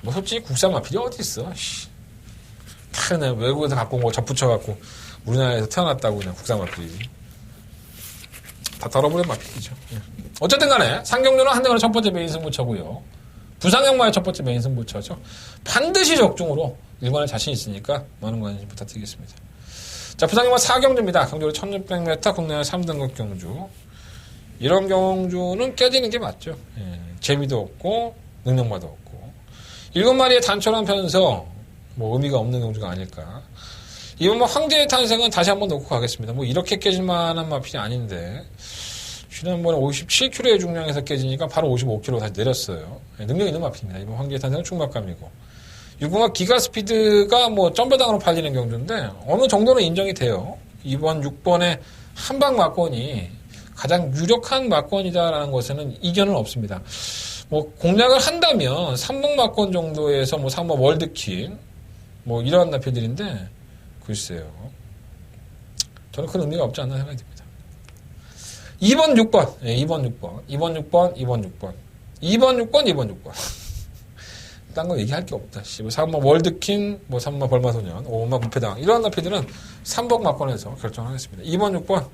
뭐 솔직히 국산 마필이 어디 있어? 다 그냥 외국에서 갖고 온 거 접붙여갖고 우리나라에서 태어났다고 그냥 국산 마필이 다 덜어버린 마필이죠. 어쨌든 간에 상경주는 한대관의 첫 번째 메인 승부처고요. 부산경마의 첫 번째 메인 승부처죠. 반드시 적중으로 일관할 자신 있으니까 많은 관심 부탁드리겠습니다. 자, 부산경마 4경주입니다. 경주로 1600m 국내의 3등급 경주. 이런 경주는 깨지는 게 맞죠. 재미도 없고 능력마도 없고 7마리의 단촐한 편성, 뭐 의미가 없는 경주가 아닐까. 이번 뭐 황제의 탄생은 다시 한번 놓고 가겠습니다. 뭐 이렇게 깨질 만한 마필이 아닌데 지난번에 57kg의 중량에서 깨지니까 바로 55kg 다시 내렸어요. 능력 있는 마필입니다. 이번 황제의 탄생은 충막감이고 6번과 기가 스피드가 뭐 점배당으로 팔리는 경주인데 어느 정도는 인정이 돼요. 이번 6번의 한방 막권이 가장 유력한 막권이다라는 것에는 이견은 없습니다. 뭐 공략을 한다면 3번 막권 정도에서 뭐 3번 월드킹 뭐 이런 나표들인데 글쎄요. 저는 큰 의미가 없지 않나 생각이 듭니다. 2번 6번. 네, 2번 6번. 2번 6번. 2번 6번. 2번 6번. 2번 6번. 딴 거 얘기할 게 없다. 3번 월드킹, 뭐 3번 벌마소년, 5번 무패당. 이런 나표들은 3번 막권에서 결정하겠습니다. 2번 6번.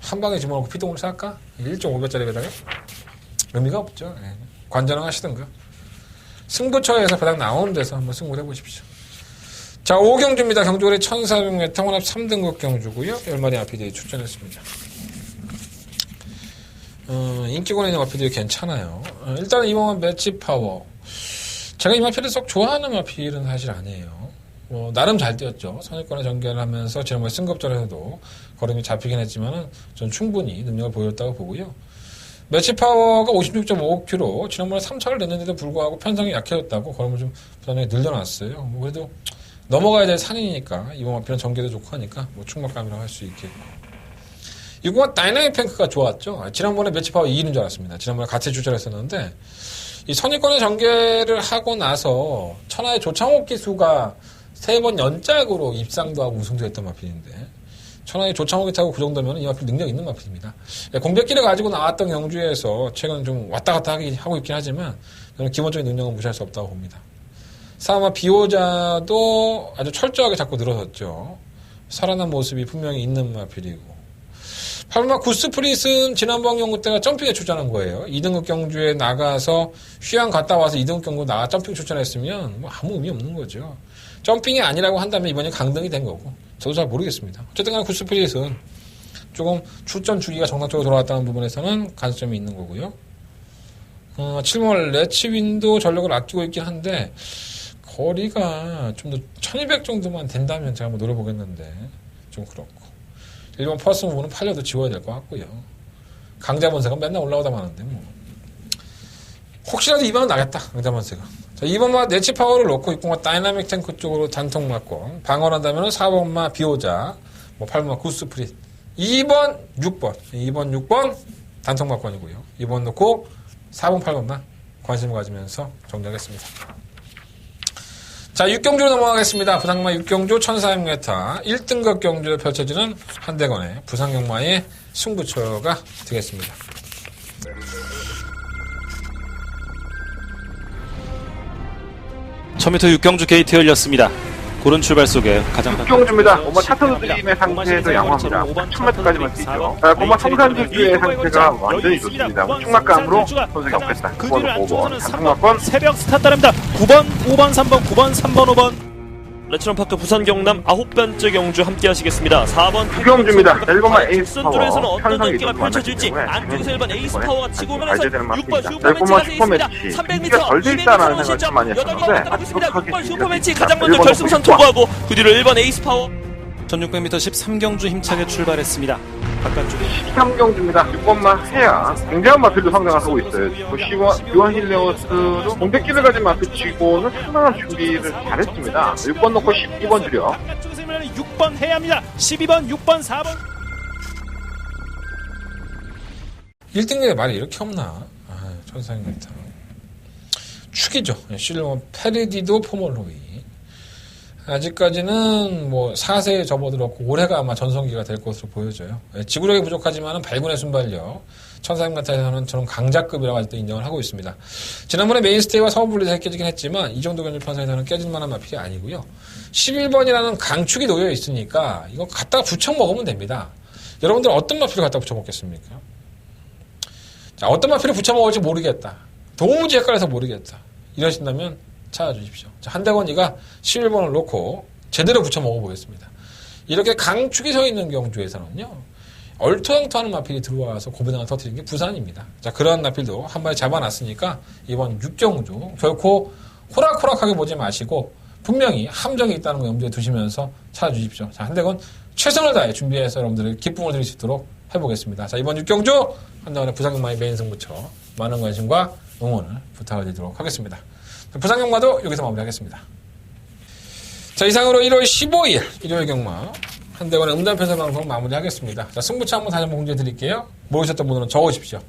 한 방에 집어넣고 피동을 쌓을까? 1.5배짜리 배당에? 의미가 없죠. 관전을 하시든가. 승부처에서 배당 나오는 데서 한번 승부를 해보십시오. 자, 5경주입니다. 경주거리 1400m 혼합 3등급 경주고요. 10마리 마피들이 출전했습니다. 인기권에 있는 마피들이 괜찮아요. 일단은 이번 매치 파워. 제가 이 마피를 썩 좋아하는 마피는 사실 아니에요. 뭐 나름 잘 뛰었죠. 선입권에 전개를 하면서 지난번에 승급전에서도 걸음이 잡히긴 했지만은 전 충분히 능력을 보였다고 보고요. 매치 파워가 56.5kg, 지난번에 3차를 냈는데도 불구하고 편성이 약해졌다고 걸음을 좀 부산에 늘려놨어요. 뭐 그래도 넘어가야 될 산이니까 이번 마피는 전개도 좋고 하니까 뭐 충막감이라고 할 수 있겠고. 이번 다이나믹 팽크가 좋았죠. 지난번에 매치 파워 2위인 줄 알았습니다. 지난번에 같이 출전을 했었는데 이 선입권의 전개를 하고 나서 천하의 조창옥 기수가 3번 연짝으로 입상도 하고 우승도 했던 마필인데 천안이 조창호기 타고 그 정도면 이 마필 능력 있는 마필입니다. 공백기를 가지고 나왔던 경주에서 최근 좀 왔다 갔다 하고 있긴 하지만 저는 기본적인 능력은 무시할 수 없다고 봅니다. 사마 비호자도 아주 철저하게 자꾸 늘어섰죠. 살아난 모습이 분명히 있는 마필이고. 8번 구스프릿은 지난번 경주 때가 점핑에 출전한 거예요. 2등급 경주에 나가서 휴양 갔다 와서 2등급 경주 나가 점핑 출전했으면 뭐 아무 의미 없는 거죠. 점핑이 아니라고 한다면 이번에 강등이 된 거고. 저도 잘 모르겠습니다. 어쨌든 간에 구스프릿은 조금 출전 주기가 정상적으로 돌아왔다는 부분에서는 가능점이 있는 거고요. 7번 레츠윈도 전력을 아끼고 있긴 한데 거리가 좀 더 1200 정도만 된다면 제가 한번 노려보겠는데 좀 그렇고 1번 퍼스 무브는 팔려도 지워야 될 것 같고요. 강자본세가 맨날 올라오다 마는데 뭐 혹시라도 2번은 나겠다. 강자본세가. 자, 2번마 내치 파워를 놓고 있고 다이나믹 탱크 쪽으로 단통 맞고 방어한다면 4번마 비오자 8번마 구스프릿 2번 6번 단통 맞권이고요. 2번 놓고 4번 8번만 관심을 가지면서 정리하겠습니다. 자, 6경주로 넘어가겠습니다. 부산경마 6경주 1400m 1등급 경주에 펼쳐지는 한대건의 부산경마의 승부처가 되겠습니다. 1000m 6경주 게이트 열렸습니다. 고른 출발 속에 가장 육경주입니다. 엄마 차트드 드림의 상태도 양호합니다. 1000m까지만 뛰죠. 고마 성산주주의 상태가 완전히 좋습니다. 충막감으로 손색이 없겠다. 9번, 5번, 단통막권. 새벽 스타 따릅니다. 9번, 5번, 3번, 9번, 3번, 5번. 레츠런파크 부산 경남 9번째 경주 함께 하시겠습니다. 4번 구경주입니다. 1번만 에이스 선두에서는 파워 어떤 현상이 경기가 좀 펼쳐질지 안쪽에서 1번 에이스 파워가 치고 오면서 6번 슈퍼매치 슈퍼매치가 300m 덜돼 있다는 생각을 좀 많이 했었는데 6번 슈퍼매치 가장 먼저 결승선 통과하고 그 뒤로 1번 에이스 파워 1600m 13경주 힘차게 출발했습니다. 바깥쪽에 13경주입니다. 6번만 해야 굉장한 마필도 상당을 하고 있어요. 10번 유한 힐레오스도 공백기를 가진 마필치고는 상당한 준비를 잘했습니다. 6번 놓고 12번 주려. 바깥쪽에서 6번 해야 합니다. 12번, 6번, 4번 1등급에 말이 이렇게 없나? 1400m 축이죠. 실로 페리디도 포멀로이 아직까지는 4세에 접어들었고 올해가 아마 전성기가 될 것으로 보여져요. 지구력이 부족하지만 발군의 순발력 1400m에서는 저는 강자급이라고 아직도 인정을 하고 있습니다. 지난번에 메인스테이와 서브블리드가 깨지긴 했지만 이 정도 경주 편성에서는 깨질 만한 마필이 아니고요. 11번이라는 강축이 놓여 있으니까 이거 갖다가 부쳐 먹으면 됩니다. 여러분들 어떤 마필을 갖다 부쳐 먹겠습니까? 자, 어떤 마필을 부쳐 먹을지 모르겠다. 도무지 헷갈려서 모르겠다. 이러신다면 찾아주십시오. 자, 한대건이가 11번을 놓고 제대로 붙여 먹어보겠습니다. 이렇게 강축이 서 있는 경주에서는요, 얼토당토하는 마필이 들어와서 고배당을 터뜨리는 게 부산입니다. 자, 그러한 마필도 한 마리 잡아놨으니까 이번 6경주 결코 호락호락하게 보지 마시고 분명히 함정이 있다는 거 염두에 두시면서 찾아주십시오. 자, 한대건 최선을 다해 준비해서 여러분들의 기쁨을 드릴 수 있도록 해보겠습니다. 자, 이번 6경주 한대건의 부산경마의 메인 승부처 많은 관심과 응원을 부탁을 드리도록 하겠습니다. 부산경마도 여기서 마무리하겠습니다. 자, 이상으로 1월 15일 일요일 경마 한대건의 음담편성 방송 마무리하겠습니다. 자, 승부처 한번 다시 한번 공지해 드릴게요. 모르셨던 분들은 적으십시오.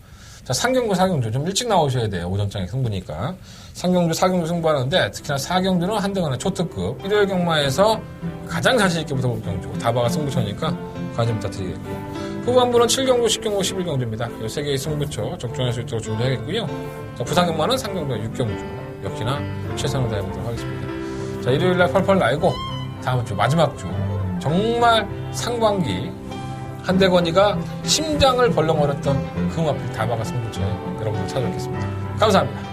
자, 3경주, 4경주 좀 일찍 나오셔야 돼요. 오전장에 승부니까. 3경주, 4경주 승부하는데 특히나 4경주는 한대건의 초특급 일요일 경마에서 가장 자신있게 붙어볼 경주 다바가 승부처니까 관심 부탁드리겠고 후반부는 7경주, 10경주, 11경주입니다. 이 3개의 승부처 적중할 수 있도록 준비하겠고요. 자, 부산경마는 3경주와 6경주 역시나 최선을 다해보도록 하겠습니다. 자, 일요일날 펄펄 날고 다음 주 마지막 주 정말 상반기 한대건이가 심장을 벌렁거렸던 그 마필 다바가 승부처에 여러분들 찾아뵙겠습니다. 감사합니다.